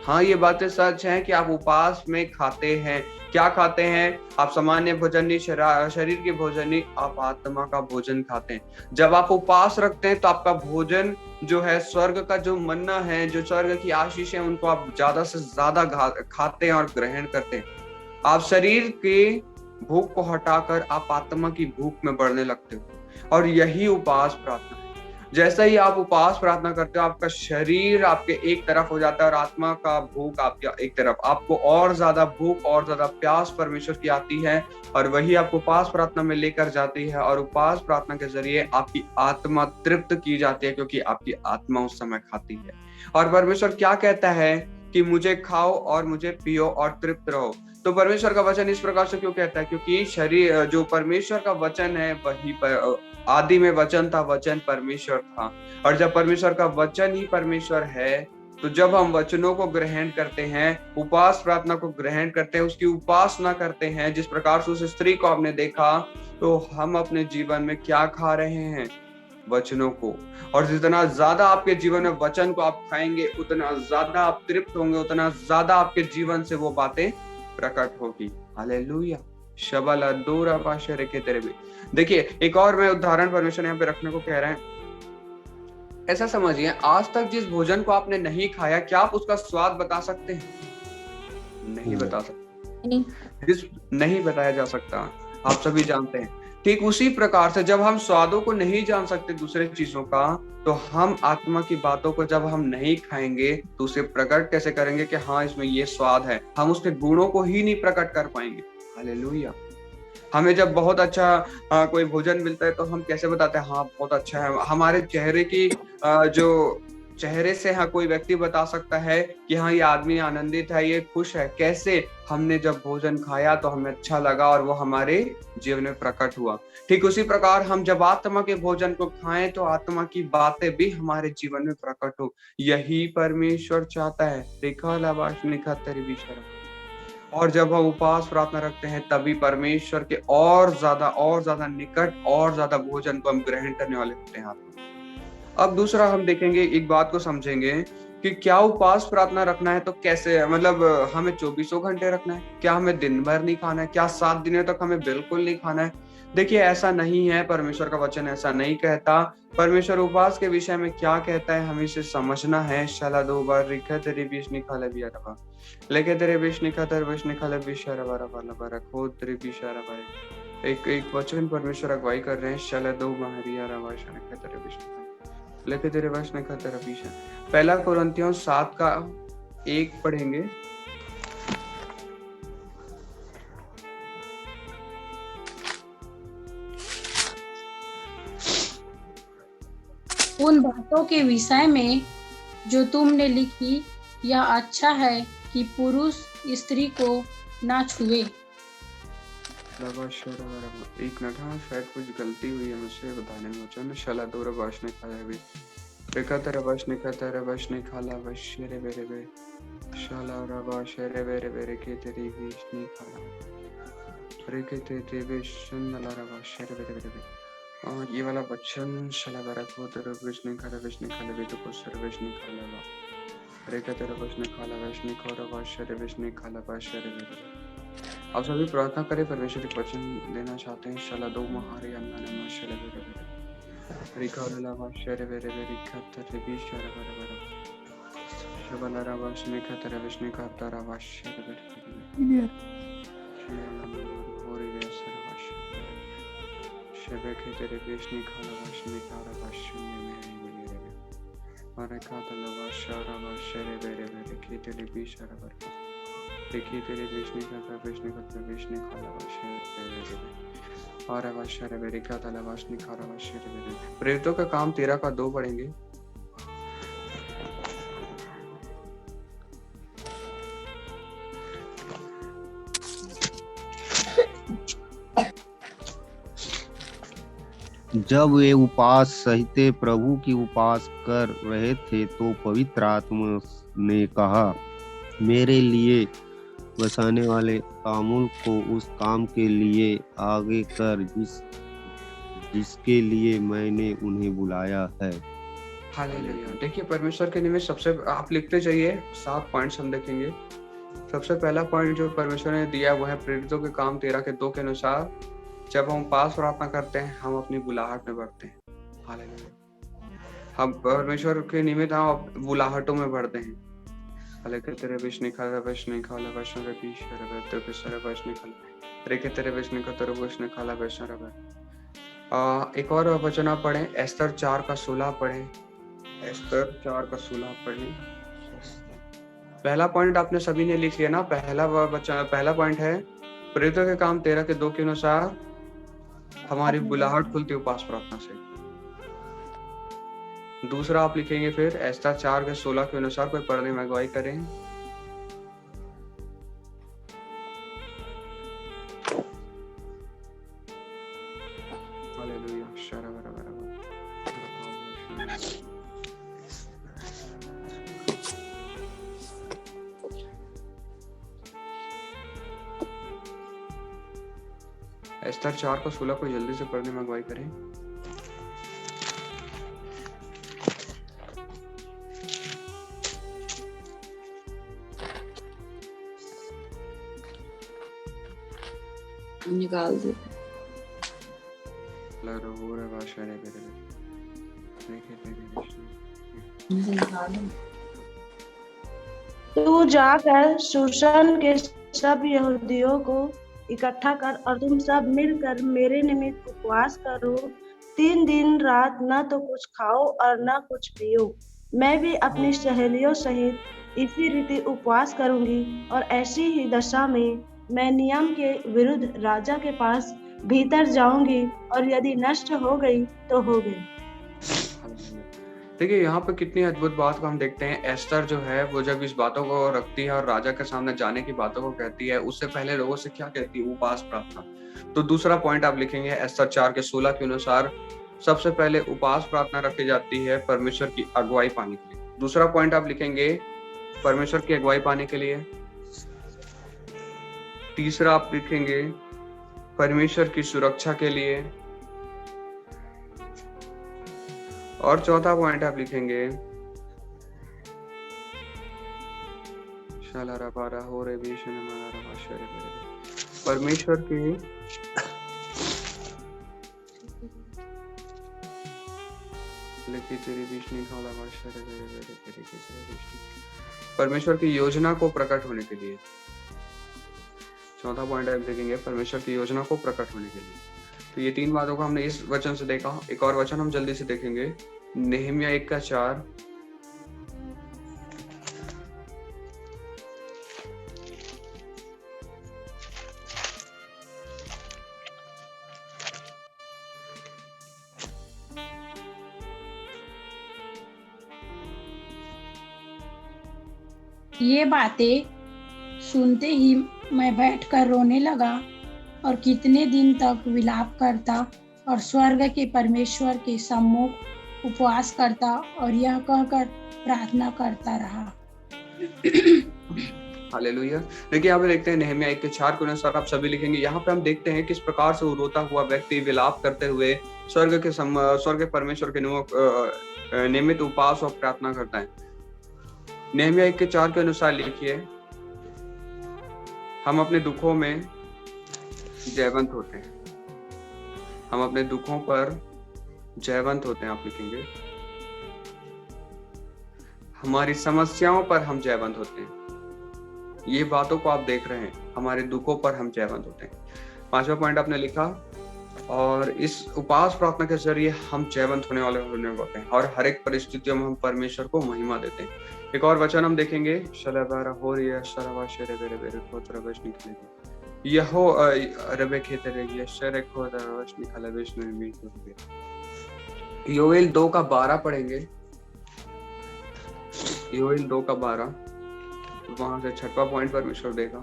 [SPEAKER 1] हाँ, ये बातें सच हैं कि आप उपवास में खाते हैं। क्या खाते हैं? आप सामान्य भोजन नहीं, शरीर के भोजन नहीं, आप आत्मा का भोजन खाते हैं। जब आप उपवास रखते हैं, तो आपका भोजन जो है, स्वर्ग का जो मन्ना है, जो स्वर्ग की आशीष है, उनको आप ज्यादा से ज्यादा खाते हैं और ग्रहण करते हैं। आप शरीर के भूख को हटाकर आप आत्मा की भूख में बढ़ने लगते हो, और यही उपवास प्रार्थना है। जैसे ही आप उपवास प्रार्थना करते हो, आपका शरीर आपके एक तरफ हो जाता है, और आत्मा का भूख आपके एक तरफ। आपको और ज्यादा भूख और ज्यादा प्यास परमेश्वर की आती है, और वही आपको उपवास प्रार्थना में लेकर जाती है। और उपवास प्रार्थना के जरिए आपकी आत्मा तृप्त की जाती है, क्योंकि आपकी आत्मा उस समय खाती है। और परमेश्वर क्या कहता है कि मुझे खाओ और मुझे पियो और तृप्त रहो। तो परमेश्वर का वचन इस प्रकार से क्यों कहता है? क्योंकि शरीर जो परमेश्वर का वचन है, वही आदि में वचन था, वचन परमेश्वर था। और जब परमेश्वर का वचन ही परमेश्वर है, तो जब हम वचनों को ग्रहण करते हैं, उपवास प्रार्थना को ग्रहण करते हैं, उसकी उपासना करते हैं, जिस प्रकार से उस स्त्री को आपने देखा, तो हम अपने जीवन में क्या खा रहे हैं? वचनों को। और जितना ज्यादा आपके जीवन में वचन को आप खाएंगे, उतना ज्यादा आप तृप्त होंगे, उतना ज्यादा आपके जीवन से वो बातें प्रकट होगी। हालेलुया। शबला दूरा पाशरे के तेरे भी। देखिए एक और मैं उदाहरण परमेश्वर यहाँ पे रखने को कह रहे हैं। ऐसा समझिए, आज तक जिस भोजन को आपने नहीं खाया, क्या आप उसका स्वाद बता सकते हैं? नहीं बता सकते। जिस नहीं बताया जा सकता, आप सभी जानते हैं। ठीक उसी प्रकार से जब हम स्वादों को नहीं जान सकते दूसरे चीजों का, तो हम आत्मा की बातों को जब हम नहीं खाएंगे, तो उसे प्रकट कैसे करेंगे कि हाँ इसमें ये स्वाद है? हम उसके गुणों को ही नहीं प्रकट कर पाएंगे। हालेलुया। हमें जब बहुत अच्छा कोई भोजन मिलता है, तो हम कैसे बताते हैं हाँ बहुत अच्छा है? हमारे चेहरे की जो चेहरे से हाँ कोई व्यक्ति बता सकता है कि हाँ ये आदमी आनंदित है, ये खुश है। कैसे? हमने जब भोजन खाया तो हमें अच्छा लगा, और वो हमारे जीवन में प्रकट हुआ। ठीक उसी प्रकार हम जब आत्मा के भोजन को खाएं, तो आत्मा की बातें भी हमारे जीवन में प्रकट हो। यही परमेश्वर चाहता है। देखा लाबाश लिखा तेरी भी शर्म। और जब हम उपवास प्रार्थना रखते हैं, तभी परमेश्वर के और ज्यादा निकट और ज्यादा भोजन को हम ग्रहण करने वाले होते हैं। अब दूसरा हम देखेंगे, एक बात को समझेंगे कि क्या उपवास प्रार्थना रखना है तो कैसे, मतलब हमें 24 घंटे रखना है? क्या हमें दिन भर नहीं खाना है? क्या 7 दिनों तक हमें बिल्कुल नहीं खाना है? देखिए ऐसा नहीं है, परमेश्वर का वचन ऐसा नहीं कहता। परमेश्वर उपवास के विषय में क्या कहता है हमें इसे समझना है। शाला 2 बार रिखा तेरे बीच निकाले भी रबा लेके तेरे बीच निका तेरे बीच निकाले भी शरबा रबा लबा रखो तेरे बीच शरबा एक एक वचन परमेश्वर अगुवाई कर रहे हैं। शाला 2 महारिया रबा शरबा तेरे बीच निकाले लेके तेरे बीच निका तेरे बीच। पहला कुरिन्थियों 7 का 1 पढ़ेंगे।
[SPEAKER 2] उन बातों के विषय में जो तुमने लिखी, यह अच्छा है कि पुरुष स्त्री को ना छुए।
[SPEAKER 1] एक मिनट, हाँ शायद कुछ गलती हुई है मुझसे बताने में। वचन शाला 2 रबाश ने खाया भी रेखा तेरा बश ने खा तेरा बश ने खाला बश रे बेरे बे शाला रबाश रे बेरे बेरे के तेरी बीच नहीं खाला रे के तेरे बेशन नला रबाश रे बेरे बेरे बे। और ये वाला वचन शाला बरा को तेरा बीच नहीं खाला बीच नहीं खाला भी तो कुछ सर बीच नहीं खाला बा रेखा तेरा बश ने खाला बश नहीं खा रबाश रे बीच नहीं खाला बश रे बेरे बे। आप सभी प्रार्थना करें, परमेश्वर के वचन देना चाहते हैं। शाला 2 महारे अन्ना ने माशरे बेरे बेरे रिका लला माशरे बेरे बेरे रिका तेरे बीच शरा बरा बरा शबला रबाश ने खा तेरा बीच नहीं खाता रबाश रे बेरे बेरे होरी बेसर रबाश शबे के तेरे बीच नहीं खाला बश नहीं खा रबाश में मेरी मेरे और रिका तला बाशरा माशरे बेरे बेरे के तेरे बीच शरा बरा देखिए तेरे बीच नहीं खाता बीच नहीं खाता बीच नहीं खाला वाश और वाश रे बेरे का तला वाश नहीं खा रहा वाश रे बेरे। प्रेरितों का काम 13 का 2 पढ़ेंगे।
[SPEAKER 4] जब वे उपास सहित प्रभु की उपास कर रहे थे तो पवित्र आत्मा ने कहा, मेरे लिए बसाने वाले तामुल को उस काम के लिए आगे कर जिसके लिए मैंने उन्हें बुलाया है।
[SPEAKER 1] हालेलुया। देखिए परमेश्वर के निमित्त सबसे आप लिखते जाइए 7 पॉइंट्स हम देखेंगे। सबसे पहला पॉइंट जो परमेश्वर ने दिया वो है प्रेरितों के काम 13 के 2 के अनुसार जब हम उपास प्रार्थना करते हैं हम अपनी बुलाहट में बढ़ते हैं। हालेलुया। हम परमेश्वर के निमित्त हम बुलाहटों में बढ़ते हैं। लेके तेरे बीच निकाला बश निकाला बश रे बीच रे तो के सारे बश निकाला रेके तेरे बीच निकाला तेरे बश निकाला बश रे। एक और वचन आप पढ़ें, एस्तर 4 का 16 पढ़ें। एस्तर 4 का 16 पढ़ें। पहला पॉइंट आपने सभी ने लिख लिया ना। पहला पॉइंट है प्रेरितों के काम 13 के 2 के अनुसार हमारी बुलाहट खुलती उपास प्रार्थना से। दूसरा आप लिखेंगे फिर एस्तर 4 के 16 के अनुसार कोई पढ़ने में अगुवाई करें। हालेलुया। एस्तर 4 का 16 को जल्दी से पढ़ने में अगुवाई करें।
[SPEAKER 5] निकाल दे।
[SPEAKER 6] तू जाकर शूशन के सब यहूदियों को इकट्ठा कर और तुम सब मिलकर मेरे निमित्त उपवास करो। 3 दिन रात न तो कुछ खाओ और न कुछ पियो। मैं भी अपनी सहेलियों सहित इसी रीति उपवास करूंगी और ऐसी ही दशा में मैं नियम के विरुद्ध राजा के पास भीतर जाऊंगी और यदि नष्ट हो गई तो हो गई।
[SPEAKER 1] देखिए यहाँ पे कितनी अद्भुत बात को हम देखते हैं। एस्तर जो है वो जब इस बातों को रखती है और राजा के सामने जाने की बातों को कहती है, उससे पहले लोगों से क्या कहती है? उपास प्रार्थना। तो दूसरा पॉइंट आप लिखेंगे एस्तर 4 के 16 के अनुसार सबसे पहले उपास प्रार्थना रखी जाती है परमेश्वर की अगुवाई पाने के लिए। दूसरा पॉइंट आप लिखेंगे परमेश्वर की अगुवाई पाने के लिए। तीसरा आप लिखेंगे परमेश्वर की सुरक्षा के लिए। और चौथा पॉइंट आप लिखेंगे परमेश्वर की लेकिन तेरी बीच नहीं खाला परमेश्वर की योजना को प्रकट होने के लिए। चौथा पॉइंट आप देखेंगे परमेश्वर की योजना को प्रकट होने के लिए। तो ये 3 बातों को हमने इस वचन से देखा। एक और वचन हम जल्दी से देखेंगे, नेहमिया 1:4।
[SPEAKER 2] ये बातें सुनते ही मैं बैठकर रोने लगा और कितने दिन तक विलाप करता और स्वर्ग के परमेश्वर के सम्मुख उपवास करता और यह कहकर प्रार्थना करता रहा।
[SPEAKER 1] हालेलुया। देखिए यहाँ पे देखते हैं नेहमिया 1:4 के अनुसार आप सभी लिखेंगे। यहाँ पे हम देखते हैं किस प्रकार से वो रोता हुआ व्यक्ति विलाप करते हुए स्वर्ग परमेश्वर के निमित्त उपवास और प्रार्थना करता है। नेहमिया 1:4 के अनुसार लिखिए, हम अपने दुखों में जयवंत होते हैं। हम अपने दुखों पर जयवंत होते हैं। आप लिखेंगे, हमारी समस्याओं पर हम जयवंत होते हैं। ये बातों को आप देख रहे हैं, हमारे दुखों पर हम जयवंत होते हैं। 5वां पॉइंट आपने लिखा, और इस उपवास प्रार्थना के जरिए हम जयवंत होने होते हैं और हर एक परिस्थितियों में हम परमेश्वर को महिमा देते हैं। एक और वचन हम देखेंगे, योएल 2:12 पढ़ेंगे। योएल 2:12, वहां से 6वां पॉइंट परमेश्वर देगा।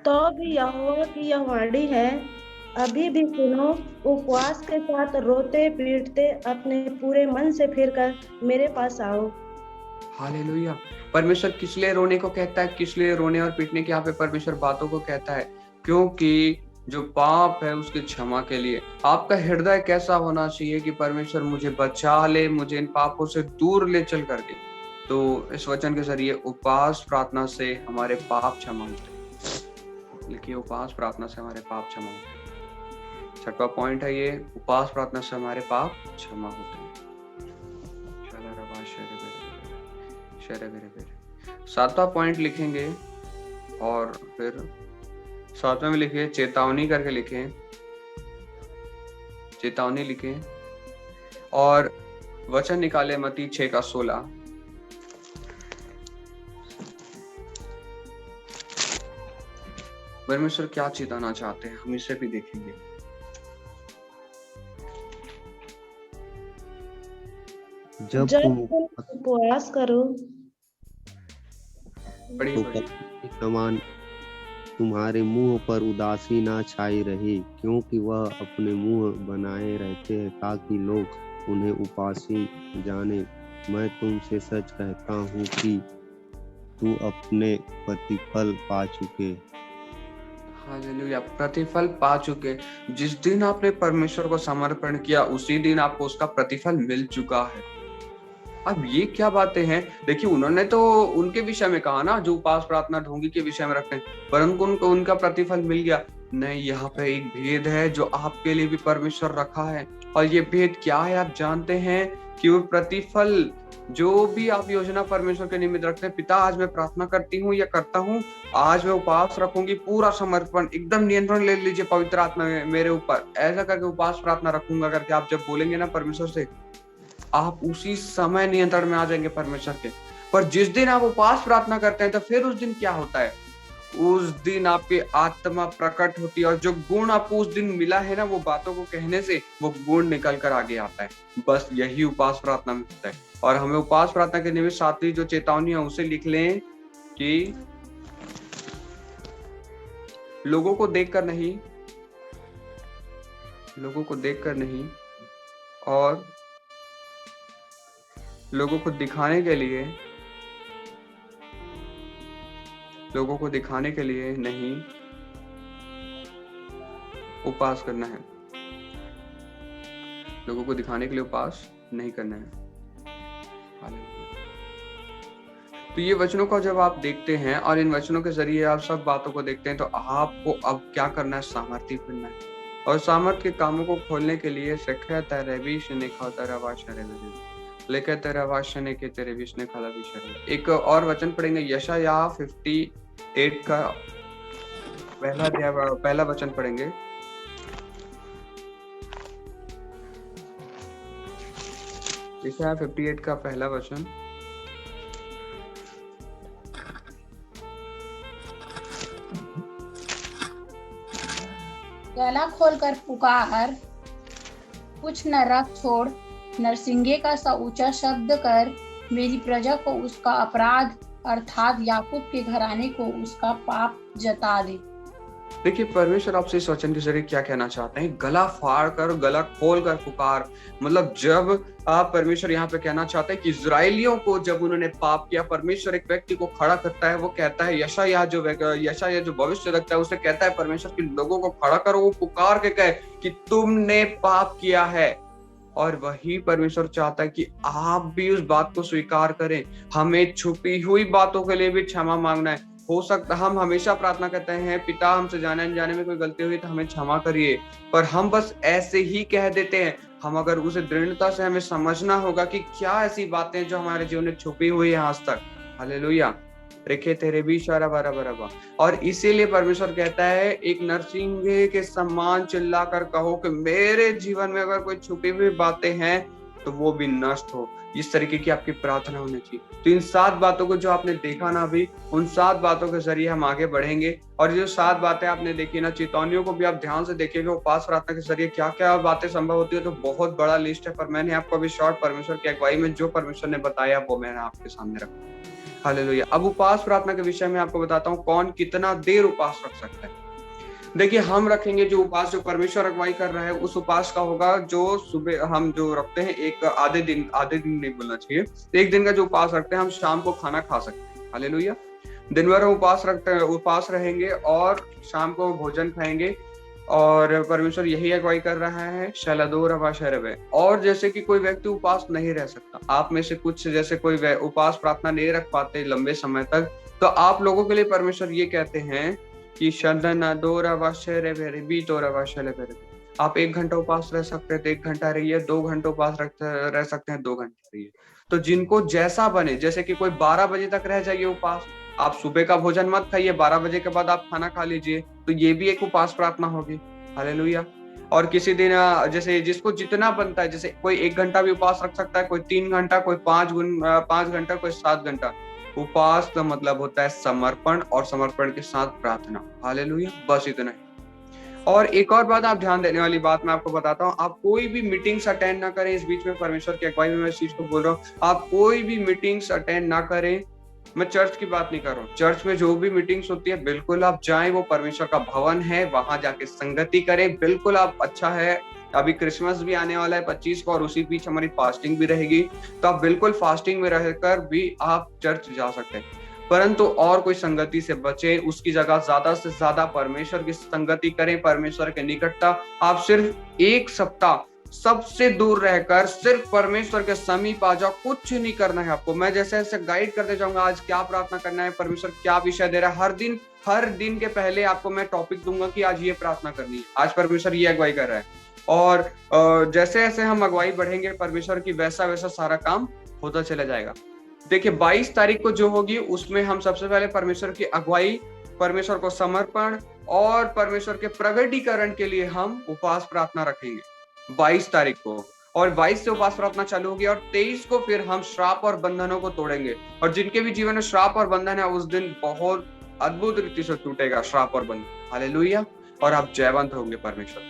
[SPEAKER 6] तो भी यहोवा की यह वाणी है, अभी भी सुनो, उपवास के साथ रोते पीटते अपने पूरे मन से फिरकर मेरे पास आओ।
[SPEAKER 1] हालेलुया। परमेश्वर किस लिए रोने को कहता है? किस लिए रोने और पीटने की यहाँ पे परमेश्वर बातों को कहता है? क्योंकि जो पाप है उसकी क्षमा के लिए। आपका हृदय कैसा होना चाहिए कि परमेश्वर मुझे बचा ले, मुझे इन पापों से दूर ले चल करके। तो इस वचन के जरिए उपवास प्रार्थना से हमारे पाप क्षमा होते हैं। लिखिए, उपवास प्रार्थना से हमारे पाप क्षमा होते हैं। 6वां पॉइंट है ये, उपवास प्रार्थना से हमारे पाप क्षमा होते हैं। 7वां पॉइंट लिखेंगे और फिर 7वें में लिखिए, चेतावनी करके लिखें, चेतावनी लिखें और वचन निकाले मत्ती 6:16। परमेश्वर क्या चेताना चाहते हैं, हम इसे भी देखेंगे।
[SPEAKER 4] जब तुम
[SPEAKER 6] उपवास करो
[SPEAKER 1] बड़ी
[SPEAKER 4] समान तुम्हारे मुंह पर उदासी ना छाई रहे, क्योंकि वह अपने मुंह बनाए रहते हैं ताकि लोग उन्हें उपासी जाने। मैं तुमसे सच कहता हूँ कि तू अपने प्रतिफल पा चुके।
[SPEAKER 1] हालेलुया, प्रतिफल पा चुके। जिस दिन आपने परमेश्वर को समर्पण किया उसी दिन आपको उसका प्रतिफल मिल चुका है। अब ये क्या बातें हैं? देखिए, उन्होंने तो उनके विषय में कहा ना, जो उपवास प्रार्थना ढोंगी के विषय में रखते हैं, परंतु उनको उनका प्रतिफल मिल गया। नहीं, यहाँ पे एक भेद है जो आपके लिए भी परमेश्वर रखा है, और ये भेद क्या है आप जानते हैं? कि वो प्रतिफल जो भी आप योजना परमेश्वर के निमित्त रखते हैं, पिता आज मैं प्रार्थना करती हूँ या करता हूँ, आज मैं उपवास रखूंगी, पूरा समर्पण, एकदम नियंत्रण ले लीजिए पवित्र आत्मा मेरे ऊपर, ऐसा करके उपवास प्रार्थना रखूंगा करके आप जब बोलेंगे ना परमेश्वर से, आप उसी समय नियंत्रण में आ जाएंगे परमेश्वर के। पर जिस दिन आप उपवास प्रार्थना करते हैं तो फिर उस दिन क्या होता है? उस दिन आपकी आत्मा प्रकट होती है और जो गुण आपको उस दिन मिला है ना, वो बातों को कहने से वो गुण निकल कर आगे आता है। बस यही उपवास प्रार्थना में होता है। और हमें उपवास प्रार्थना के निमित्त 7वीं जो चेतावनी है उसे लिख लें कि लोगों को देखकर नहीं और लोगों को दिखाने के लिए नहीं उपवास करना है। लोगों को दिखाने के लिए उपवास नहीं करना है। तो ये वचनों को जब आप देखते हैं और इन वचनों के जरिए आप सब बातों को देखते हैं, तो आपको अब क्या करना है? सामर्थ्य बनना है। और सामर्थ्य के कामों को खोलने के लिए एक और वचन पढ़ेंगे, यशायाह 58 का पहला वचन पढ़ेंगे। यशायाह 58 का पहला वचन।
[SPEAKER 2] गला खोलकर पुकार, कुछ न रख छोड़, नरसिंगे का सा ऊंचा शब्द कर, मेरी प्रजा को उसका अपराध अर्थात याकूब के घराने को उसका पाप जता दे।
[SPEAKER 1] देखिए परमेश्वर आपसे इस वचन के जरिए क्या कहना चाहते हैं? गला फाड़ कर, गला खोल कर पुकार। मतलब जब आप परमेश्वर यहाँ पे कहना चाहते हैं कि इजराइलियों को जब उन्होंने पाप किया, परमेश्वर एक व्यक्ति को खड़ा करता है। वो कहता है, यशायाह जो भविष्य रखता है, उसे कहता है परमेश्वर कि लोगों को खड़ा करो, वो पुकार के कहे कि तुमने पाप किया है। और वही परमेश्वर चाहता है कि आप भी उस बात को स्वीकार करें। हमें छुपी हुई बातों के लिए भी क्षमा मांगना है। हो सकता हम हमेशा प्रार्थना करते हैं, पिता हमसे जाने अनजाने में कोई गलती हुई तो हमें क्षमा करिए, पर हम बस ऐसे ही कह देते हैं। हम अगर उसे दृढ़ता से हमें समझना होगा कि क्या ऐसी बातें जो हमारे जीवन में छुपी हुई है आज तक। हालेलुया। रेखे तेरे भी इशारा बराबर। और इसीलिए परमेश्वर कहता है, एक नरसिंगे के समान चिल्ला कर कहो कि मेरे जीवन में अगर कोई छुपी हुई बातें हैं तो वो भी नष्ट हो। इस तरीके की आपकी प्रार्थना होनी चाहिए। तो इन 7 बातों को जो आपने देखा ना अभी, उन 7 बातों के जरिए हम आगे बढ़ेंगे। और जो 7 बातें आपने देखी ना, चेतावनियों को भी आप ध्यान से देखिएगा। उपवास प्रार्थना के जरिए क्या क्या बातें संभव होती है, तो बहुत बड़ा लिस्ट है। पर मैंने आपको अभी शॉर्ट परमेश्वर की अगुवाई में जो परमेश्वर ने बताया वो मैंने आपके सामने रखा। हालेलुया। अब उपवास प्रार्थना के विषय में आपको बताता हूँ कौन कितना देर उपवास रख सकता है। देखिए हम रखेंगे जो उपवास जो परमेश्वर अगुवाई कर रहा है, उस उपवास का होगा जो सुबह हम जो रखते हैं, एक आधे दिन नहीं बोलना चाहिए, एक दिन का जो उपवास रखते हैं, हम शाम को खाना खा सकते हैं। हालेलुया। दिन भर उपवास रहेंगे और शाम को भोजन खाएंगे। और परमेश्वर यही अगुवाई कर रहा है, शैलादोर अबाशरवे। और जैसे कि कोई व्यक्ति उपवास नहीं रह सकता, आप में से कुछ जैसे कोई उपवास प्रार्थना नहीं रख पाते लंबे समय तक, तो आप लोगों के लिए परमेश्वर ये कहते हैं कि आप 1 घंटा उपवास रह सकते हैं तो 1 घंटा रहिए, 2 घंटे उपवास रह सकते हैं 2 घंटे रहिए। तो जिनको जैसा बने, जैसे कि कोई 12 बजे तक रह जाइए उपवास, आप सुबह का भोजन मत खाइए, 12 बजे के बाद आप खाना खा लीजिए, तो ये भी एक उपवास प्रार्थना होगी। हालेलुया। और किसी दिन जैसे जिसको जितना बनता है, जैसे कोई 1 घंटा भी उपवास रख सकता है, कोई 3 घंटा, कोई 5 घंटा, कोई 7 घंटा। उपवास का मतलब होता है समर्पण, और समर्पण के साथ प्रार्थना। हालेलुया। बस इतना ही। और एक और बात आप ध्यान देने वाली बात मैं आपको बताता हूँ, आप कोई भी मीटिंग्स अटेंड ना करें। इस बीच में परमेश्वर की अगुवाई में मैं इस चीज को बोल रहा हूँ, आप कोई भी मीटिंग्स अटेंड ना करें। मैं चर्च की बात नहीं कर रहा हूँ, चर्च में जो भी मीटिंग्स होती है बिल्कुल आप जाएं, वो परमेश्वर का भवन है, वहां जाके संगति करें। बिल्कुल आप, अच्छा है अभी क्रिसमस भी आने वाला है 25 को, और उसी बीच हमारी फास्टिंग भी रहेगी, तो आप बिल्कुल फास्टिंग में रहकर भी आप चर्च जा सकते हैं। परंतु और कोई संगति से बचे, उसकी जगह ज्यादा से ज्यादा परमेश्वर की संगति करें, परमेश्वर के निकटता। आप सिर्फ 1 सप्ताह सबसे दूर रहकर सिर्फ परमेश्वर के समीप आ जाओ। कुछ नहीं करना है आपको, मैं जैसे जैसे गाइड करते जाऊंगा, आज क्या प्रार्थना करना है, परमेश्वर क्या विषय दे रहा है। हर दिन के पहले आपको मैं टॉपिक दूंगा कि आज ये प्रार्थना करनी है, आज परमेश्वर ये अगुवाई कर रहा है। और जैसे जैसे हम अगुवाई बढ़ेंगे परमेश्वर की, वैसा वैसा सारा काम होता चला जाएगा। देखिए 22 तारीख को जो होगी उसमें हम सबसे पहले परमेश्वर की अगुवाई, परमेश्वर को समर्पण और परमेश्वर के प्रगटीकरण के लिए हम उपवास प्रार्थना रखेंगे 22 तारीख को। और 22 से उपवास प्रार्थना चालू होगी, और 23 को फिर हम श्राप और बंधनों को तोड़ेंगे। और जिनके भी जीवन में श्राप और बंधन है, उस दिन बहुत अद्भुत रीति से टूटेगा श्राप और बंधन। हालेलुया। और आप जयवंत होंगे परमेश्वर।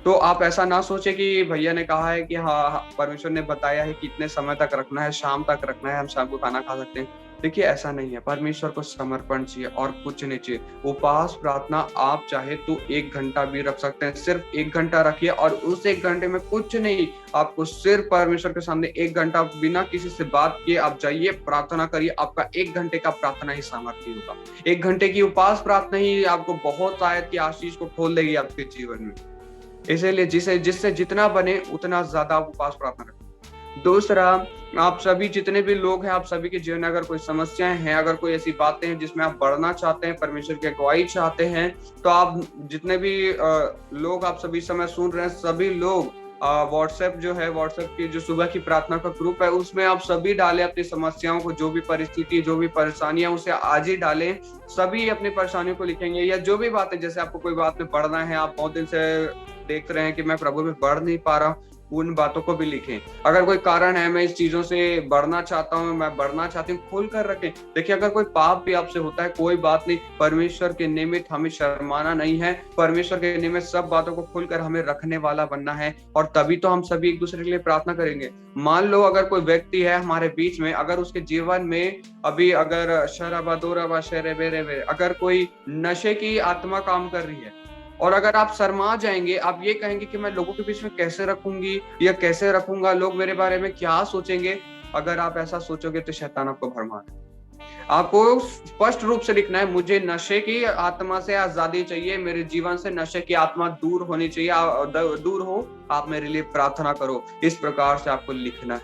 [SPEAKER 1] तो आप ऐसा ना सोचे कि भैया ने कहा है कि हाँ, परमेश्वर ने बताया है कि इतने समय तक रखना है, शाम तक रखना है, हम शाम को खाना खा सकते हैं। देखिए ऐसा नहीं है, परमेश्वर को समर्पण चाहिए और कुछ नहीं चाहिए। उपवास प्रार्थना आप चाहे तो 1 घंटा भी रख सकते हैं, सिर्फ 1 घंटा रखिए और उस 1 घंटे में कुछ नहीं, आपको सिर्फ परमेश्वर के सामने 1 घंटा बिना किसी से बात किए आप जाइए, प्रार्थना करिए, आपका 1 घंटे का प्रार्थना ही सामर्थ्य होगा। 1 घंटे की उपवास प्रार्थना ही आपको बहुत शायद की आशीष को खोल देगी आपके जीवन में। इसीलिए जिससे जितना बने उतना ज्यादा उपवास प्रार्थना करें। दूसरा, आप सभी जितने भी लोग हैं, आप सभी के जीवन में अगर कोई समस्याएं हैं, अगर कोई ऐसी बातें हैं जिसमें आप बढ़ना चाहते हैं, परमेश्वर की अगुवाई चाहते हैं, तो आप जितने भी लोग आप सभी समय सुन रहे हैं, सभी लोग व्हाट्सएप जो है, व्हाट्सएप की जो सुबह की प्रार्थना का ग्रुप है, उसमें आप सभी डालें अपनी समस्याओं को, जो भी परिस्थिति, जो भी परेशानियां, उसे आज ही डालें। सभी अपनी परेशानियों को लिखेंगे या जो भी बात है, जैसे आपको कोई बात में बढ़ना है, आप बहुत दिन से देख रहे हैं कि मैं प्रभु में बढ़ नहीं पा रहा हूँ, उन बातों को भी लिखें। अगर कोई कारण है, मैं इस चीजों से बढ़ना चाहता हूँ, मैं बढ़ना चाहती हूँ, खोल कर रखें। देखिए अगर कोई पाप भी आपसे होता है, कोई बात नहीं, परमेश्वर के निमित्त हमें शर्माना नहीं है, परमेश्वर के निमित्त सब बातों को खोलकर हमें रखने वाला बनना है, और तभी तो हम सभी एक दूसरे के लिए प्रार्थना करेंगे। मान लो अगर कोई व्यक्ति है हमारे बीच में, अगर उसके जीवन में अभी अगर शराबा दोराबा शेरे बेरे अगर कोई नशे की आत्मा काम कर रही है, और अगर आप शर्मा जाएंगे, आप ये कहेंगे कि मैं लोगों के बीच में कैसे रखूंगी या कैसे रखूंगा, लोग मेरे बारे में क्या सोचेंगे, अगर आप ऐसा सोचोगे तो शैतान आपको भरमा है। आपको स्पष्ट रूप से लिखना है, मुझे नशे की आत्मा से आजादी चाहिए, मेरे जीवन से नशे की आत्मा दूर होनी चाहिए, दूर हो, आप मेरे लिए प्रार्थना करो। इस प्रकार से आपको लिखना है,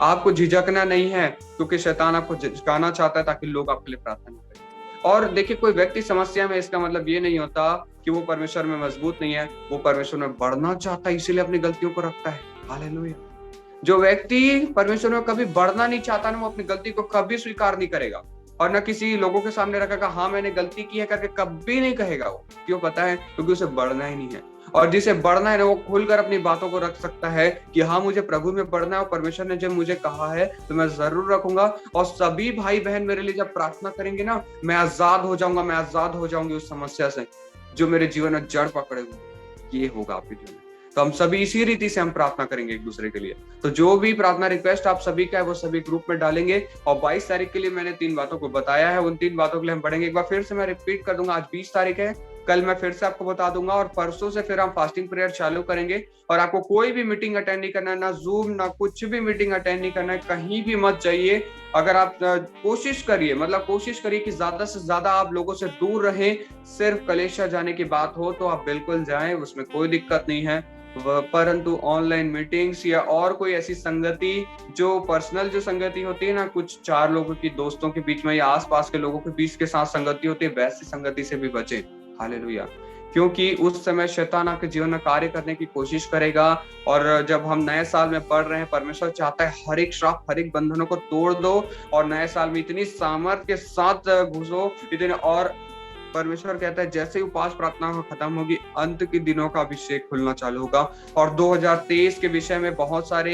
[SPEAKER 1] आपको झिझकना नहीं है, क्योंकि शैतान आपको झिझकाना चाहता है ताकि लोग आपके लिए प्रार्थना करें। और देखिए कोई व्यक्ति समस्या में, इसका मतलब ये नहीं होता कि वो परमेश्वर में मजबूत नहीं है, वो परमेश्वर में बढ़ना चाहता है, इसीलिए अपनी गलतियों को रखता है। हालेलुया। जो व्यक्ति परमेश्वर में कभी बढ़ना नहीं चाहता ना, वो अपनी गलती को कभी स्वीकार नहीं करेगा और न किसी लोगों के सामने रखेगा, हाँ मैंने गलती की है करके कभी नहीं कहेगा वो। क्यों पता है? क्योंकि उसे बढ़ना ही नहीं है। और जिसे बढ़ना है ना, वो खुलकर अपनी बातों को रख सकता है कि हाँ मुझे प्रभु में बढ़ना है और परमेश्वर ने जब मुझे कहा है तो मैं जरूर रखूंगा। और सभी भाई बहन मेरे लिए जब प्रार्थना करेंगे ना, मैं आजाद हो जाऊंगा, मैं आजाद हो जाऊंगी उस समस्या से जो मेरे जीवन में जड़ पकड़े हुए। ये होगा आपके जीवन में। तो हम सभी इसी रीति से हम प्रार्थना करेंगे एक दूसरे के लिए। तो जो भी प्रार्थना रिक्वेस्ट आप सभी का है वो सभी ग्रुप में डालेंगे। और 22 तारीख के लिए मैंने 3 बातों को बताया है, उन 3 बातों के लिए हम बढ़ेंगे। एक बार फिर से मैं रिपीट कर दूंगा, आज 20 तारीख है, कल मैं फिर से आपको बता दूंगा और परसों से फिर हम फास्टिंग प्रेयर चालू करेंगे। और आपको कोई भी मीटिंग अटेंड नहीं करना है, ना जूम ना कुछ भी मीटिंग अटेंड नहीं करना है, कहीं भी मत जाइए। अगर आप कोशिश करिए, मतलब कोशिश करिए कि ज्यादा से ज्यादा आप लोगों से दूर रहें। सिर्फ कलेशा जाने की बात हो तो आप बिल्कुल जाएं, उसमें कोई दिक्कत नहीं है। परंतु ऑनलाइन मीटिंग्स या और कोई ऐसी संगति जो पर्सनल जो संगति होती है ना, कुछ 4 लोगों की, दोस्तों के बीच में या आसपास के लोगों के बीच के साथ संगति होती है, वैसी संगति से भी बचें। हालेलुया। क्योंकि उस समय शैतान आपके जीवन में कार्य करने की कोशिश करेगा। और जब हम नए साल में पढ़ रहे हैं, परमेश्वर चाहता है हर एक श्राप, हर एक बंधनों को तोड़ दो और नए साल में इतनी सामर्थ के साथ घुसो, इतने। और परमेश्वर कहता है जैसे ही उपवास प्रार्थना खत्म होगी, अंत के दिनों का अभिषेक खुलना चालू होगा। और 2023 के विषय में बहुत सारे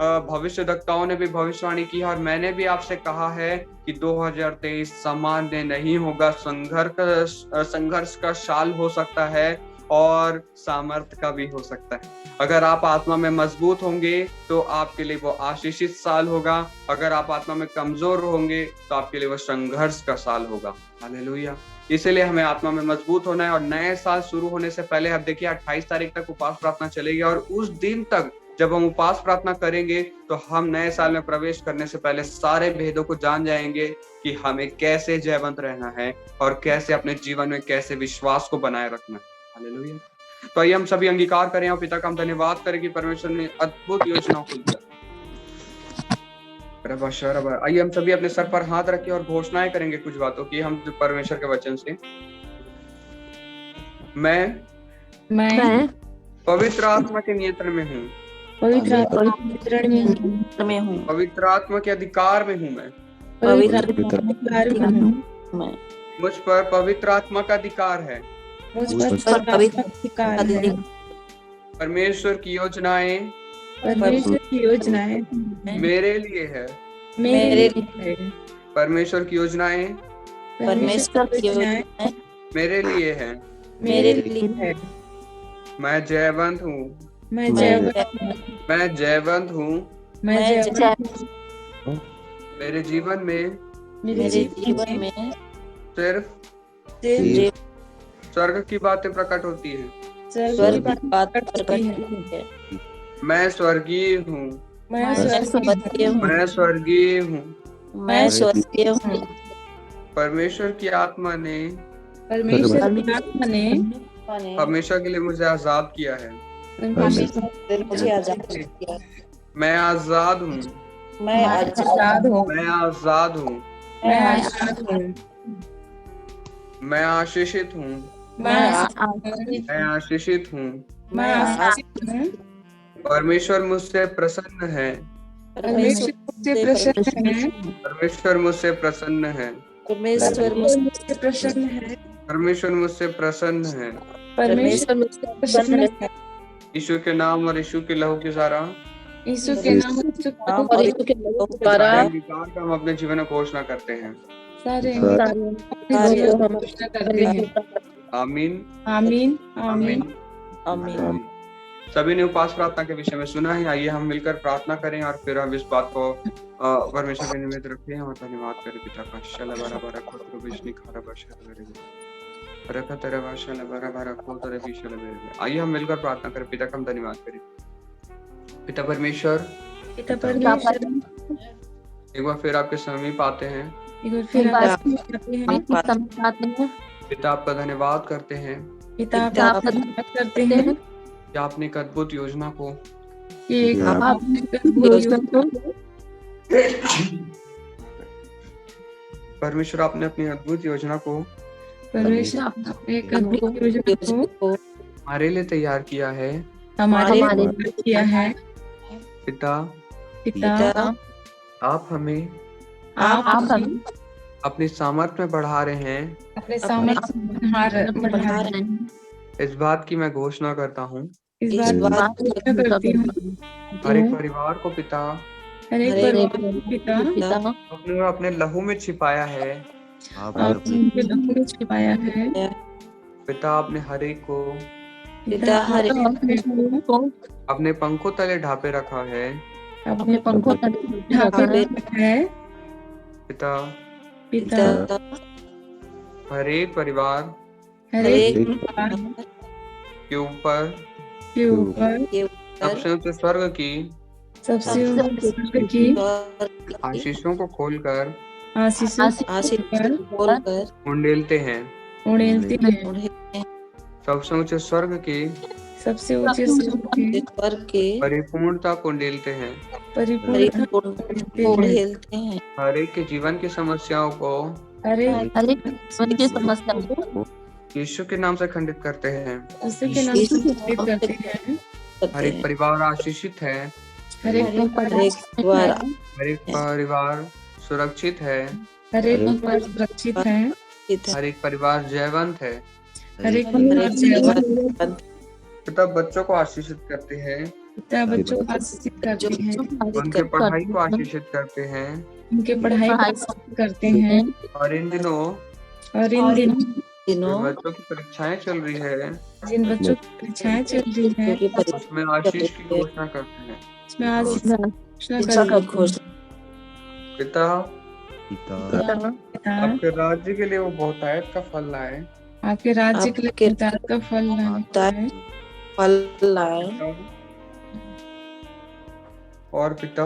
[SPEAKER 1] भविष्यवक्ताओं ने भी भविष्यवाणी की है और मैंने भी आपसे कहा है कि 2023 सामान्य नहीं होगा, संघर्ष का साल हो सकता है और सामर्थ का भी हो सकता है। अगर आप आत्मा में मजबूत होंगे तो आपके लिए वो आशीषित साल होगा। अगर आप आत्मा में कमजोर होंगे तो आपके लिए वो संघर्ष का साल होगा। हालेलुया। इसलिए हमें आत्मा में मजबूत होना है। और नए साल शुरू होने से पहले आप देखिए 28 तारीख तक उपवास प्रार्थना चलेगी और उस दिन तक जब हम उपवास प्रार्थना करेंगे तो हम नए साल में प्रवेश करने से पहले सारे भेदों को जान जाएंगे कि हमें कैसे जयवंत रहना है और कैसे अपने जीवन में कैसे विश्वास को बनाए रखना है। हालेलुया। तो आइए हम सभी अंगीकार करें और पिता का हम धन्यवाद करें कि परमेश्वर ने अद्भुत योजनाओं को दिया। आइए हम सभी अपने सर पर हाथ रखें और घोषणाएं करेंगे कुछ बातों की हम परमेश्वर के वचन से। मैं पवित्र आत्मा के नियंत्रण में हूँ,
[SPEAKER 5] पवित्र आत्मा में हूँ,
[SPEAKER 1] पवित्र आत्मा के अधिकार में हूँ, मैं मुझ पर पवित्र आत्मा का अधिकार है। परमेश्वर की योजनाएं मेरे लिए है। परमेश्वर की योजनाएं मेरे लिए है। मैं जयवंत हूँ।
[SPEAKER 5] मैं
[SPEAKER 1] मैं जयवंत हूँ। मेरे जीवन में
[SPEAKER 5] मेरे जीवन में
[SPEAKER 1] सिर्फ स्वर्ग की बातें प्रकट होती हैं।
[SPEAKER 5] स्वर्ग की बात प्रकट होती है।
[SPEAKER 1] मैं स्वर्गीय हूँ।
[SPEAKER 5] मैं स्वर्गीय हूँ।
[SPEAKER 1] मैं स्वर्गीय हूँ।
[SPEAKER 5] मैं स्वर्गीय हूँ।
[SPEAKER 1] परमेश्वर की आत्मा ने हमेशा के लिए मुझे आजाद किया है।
[SPEAKER 5] मुझे आजाद किया।
[SPEAKER 1] मैं आजाद हूँ।
[SPEAKER 5] मैं आजाद हूँ।
[SPEAKER 1] मैं आजाद हूँ।
[SPEAKER 5] मैं आजाद हूँ।
[SPEAKER 1] मैं आशीषित हूँ।
[SPEAKER 5] मैं
[SPEAKER 1] मैं आशीषित हूँ।
[SPEAKER 5] आशीषित हूँ।
[SPEAKER 1] परमेश्वर मुझसे प्रसन्न है।
[SPEAKER 5] परमेश्वर मुझसे प्रसन्न है।
[SPEAKER 1] परमेश्वर मुझसे प्रसन्न है।
[SPEAKER 5] परमेश्वर मुझसे प्रसन्न है।
[SPEAKER 1] परमेश्वर मुझसे प्रसन्न है।
[SPEAKER 5] परमेश्वर मुझसे प्रसन्न है।
[SPEAKER 1] यीशु के नाम और यीशु के लहू के द्वारा
[SPEAKER 5] यीशु के नाम
[SPEAKER 3] और यीशु के लहू के द्वारा
[SPEAKER 1] सारे अधिकार का हम अपने जीवन में घोषणा करते हैं।
[SPEAKER 5] सारे
[SPEAKER 3] को हम
[SPEAKER 5] घोषणा करते हैं।
[SPEAKER 1] आमीन
[SPEAKER 5] आमीन
[SPEAKER 1] आमीन
[SPEAKER 5] आमीन।
[SPEAKER 1] आमीन। सभी ने उपास प्रार्थना के विषय में सुना है। आइए हम मिलकर प्रार्थना करें और फिर हम इस बात को परमेश्वर के निमित्त रखें और धन्यवाद करें। पिता का शल बरा बरा खोत्र विष्णु खारा बशर मेरे रखा तेरे भाषा ले बरा बरा खोत्र विशल मेरे। आइए हम मिलकर प्रार्थना करें। पिता का हम धन्यवाद करें। पिता परमेश्वर
[SPEAKER 5] पिता
[SPEAKER 1] एक बार फिर आपके समीप आते हैं। पिता आपका धन्यवाद करते हैं
[SPEAKER 5] पिता आपका धन्यवाद करते हैं
[SPEAKER 1] कि आपने एक अद्भुत योजना को परमेश्वर आपने अपनी अद्भुत योजना को हमारे लिए तैयार किया है।
[SPEAKER 5] हमारे लिए किया है।
[SPEAKER 1] पिता आप हमें अपनी सामर्थ्य में बढ़ा रहे हैं।
[SPEAKER 5] अपने सामर्थ्य बढ़ा रहे हैं।
[SPEAKER 1] इस बात की मैं घोषणा करता हूँ।
[SPEAKER 5] इस बात को करती हूँ।
[SPEAKER 1] हर एक परिवार को पिता अपने अपने लहू में छिपाया है।
[SPEAKER 5] छिपाया है।
[SPEAKER 1] पिता आपने हर एक को अपने पंखों तले ढापे रखा है।
[SPEAKER 5] अपने पंखों तले ढापे रखा है।
[SPEAKER 1] पिता हर एक परिवार के ऊपर सबसे ऊंचे स्वर्ग की आशीषों को खोलकर उंडेलते हैं। सबसे ऊंचे स्वर्ग की परिपूर्णता को उंडेलते हैं। हर एक के जीवन की समस्याओं को यीशु के नाम से खंडित करते हैं। हर एक परिवार आशीषित है।
[SPEAKER 5] हर एक
[SPEAKER 1] परिवार सुरक्षित है।
[SPEAKER 5] हर एक
[SPEAKER 1] परिवार जयवंत है। पिता बच्चों को आशीषित करते हैं। उनके पढ़ाई को आशीषित करते हैं। और इन दिनों बच्चों की परीक्षाएं चल रही है। उसमें आशीष की घोषणा करते हैं। पिता आपके राज्य के लिए वो बहुतायत का फल लाए।
[SPEAKER 5] आपके राज्य के लिए का फल लाए।
[SPEAKER 1] और पिता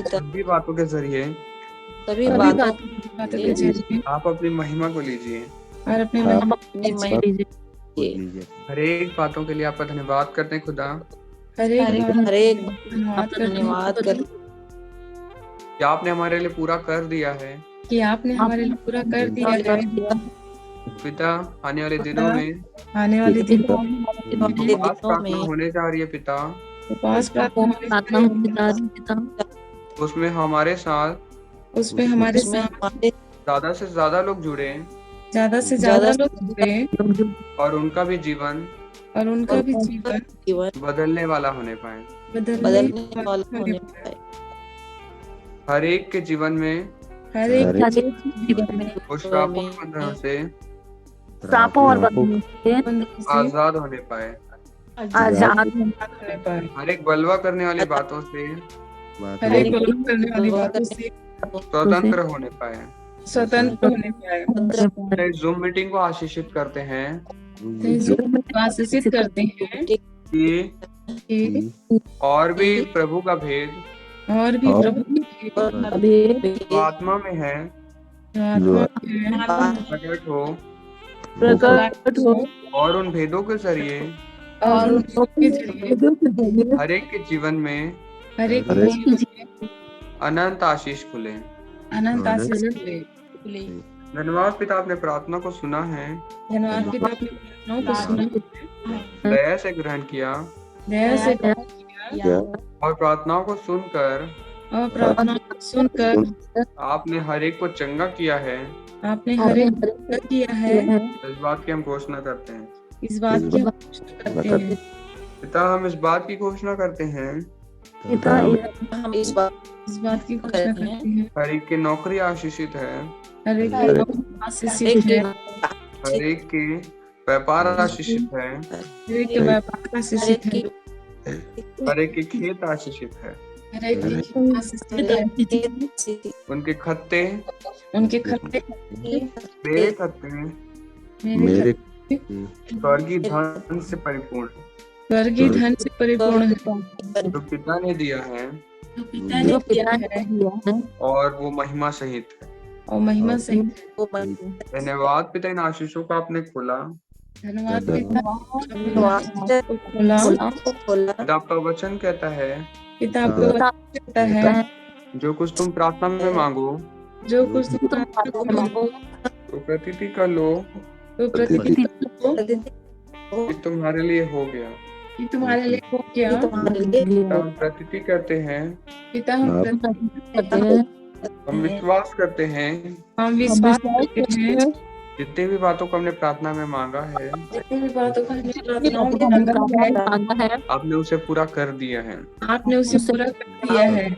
[SPEAKER 1] सभी बातों के जरिए आप अपनी महिमा को लीजिए।
[SPEAKER 5] और अपनी महिमा लीजिए।
[SPEAKER 1] हर एक बातों के लिए आपका धन्यवाद करते हैं खुदा।
[SPEAKER 5] हर एक धन्यवाद कर
[SPEAKER 1] कि आपने हमारे लिए पूरा कर दिया है। पिता आने वाले दिनों में उपवास प्रार्थना होने जा रही है। पिता उसमें हमारे साथ ज्यादा से ज्यादा लोग जुड़े और उनका भी जीवन बदलने वाला होने पाए। हर एक के जीवन में उस से
[SPEAKER 3] सांपों और बंदरों से
[SPEAKER 1] आजाद होने पाए,
[SPEAKER 3] आजाद
[SPEAKER 5] होने पाए,
[SPEAKER 1] हर एक बलवा करने वाली बातों से
[SPEAKER 5] हर एक गलत करने वाली बातों से
[SPEAKER 1] स्वतंत्र होने पाए।
[SPEAKER 5] स्वतंत्र होने पाए।
[SPEAKER 1] जूम मीटिंग को आशीषित करते हैं
[SPEAKER 5] आशीषित करते हैं
[SPEAKER 1] कि
[SPEAKER 5] कि
[SPEAKER 1] और भी प्रभु का भेद
[SPEAKER 5] और भी प्रभु
[SPEAKER 3] अभी
[SPEAKER 1] जो आत्मा में है
[SPEAKER 5] आत्मा
[SPEAKER 1] प्रकट हो,
[SPEAKER 3] प्रकट हो
[SPEAKER 1] और उन भेदों के जरिए
[SPEAKER 5] और उनके जरिए
[SPEAKER 1] हर एक के जीवन में
[SPEAKER 5] हर एक जीवन में
[SPEAKER 1] अनंत आशीष खुले।
[SPEAKER 5] अनंत आशीष मिले।
[SPEAKER 1] धन्यवाद पिता, आपने प्रार्थना को सुना है,
[SPEAKER 5] धन्यवाद पिता, अपनी प्रार्थनाओं को सुना,
[SPEAKER 1] दया से ग्रहण किया
[SPEAKER 5] दया से किया
[SPEAKER 1] और प्रार्थनाओं को सुनकर
[SPEAKER 5] और प्रार्थनाओं को सुनकर
[SPEAKER 1] आपने हर एक को चंगा किया है।
[SPEAKER 5] आपने हर एक को किया है।
[SPEAKER 1] इस बात की हम घोषणा करते हैं।
[SPEAKER 5] इस बात की हम घोषणा करते हैं।
[SPEAKER 1] पिता, हम इस बात की घोषणा करते हैं
[SPEAKER 5] हम इस बात की घोषणा करते हैं।
[SPEAKER 1] हर एक की नौकरी आशीषित है,
[SPEAKER 5] हर एक की आशीषित है,
[SPEAKER 1] हर एक के व्यापार आशीषित है,
[SPEAKER 5] हर एक के व्यापार आशीषित है,
[SPEAKER 1] हर एक के खेत आशीषित है,
[SPEAKER 5] हर एक की आशीषित है।
[SPEAKER 1] उनके खत्ते
[SPEAKER 5] उनके खत्ते
[SPEAKER 1] मेरे खत्ते
[SPEAKER 5] मेरे
[SPEAKER 1] स्वर्गीय धन से परिपूर्ण है,
[SPEAKER 5] स्वर्गीय धन से परिपूर्ण है,
[SPEAKER 1] जो पिता ने दिया है
[SPEAKER 5] जो पिता ने किया है
[SPEAKER 1] और वो महिमा सहित है।
[SPEAKER 5] और महिमा से
[SPEAKER 1] धन्यवाद पिता, इन आशीषों को आपने खोला।
[SPEAKER 5] धन्यवाद पिता, खोला।
[SPEAKER 1] पिता, आपका वचन कहता है
[SPEAKER 5] पिता आपको कहता है
[SPEAKER 1] जो कुछ तुम प्रार्थना में मांगो
[SPEAKER 5] जो कुछ तुम प्रार्थना में मांगो
[SPEAKER 1] तो प्रतीति कर लो
[SPEAKER 5] तो प्रतिदिन
[SPEAKER 1] कि तुम्हारे लिए हो गया।
[SPEAKER 5] कि तुम्हारे लिए हो गया।
[SPEAKER 1] पिता, हम प्रतीति करते हैं,
[SPEAKER 5] पिता हम करते हैं,
[SPEAKER 1] हम विश्वास करते हैं
[SPEAKER 5] हम विश्वास करते हैं
[SPEAKER 1] जितने भी बातों को हमने प्रार्थना में मांगा है
[SPEAKER 5] जितनी भी बातों को हमने प्रार्थनाओं में मांगा है
[SPEAKER 1] आपने उसे पूरा कर दिया है।
[SPEAKER 5] आपने उसे पूरा कर दिया है।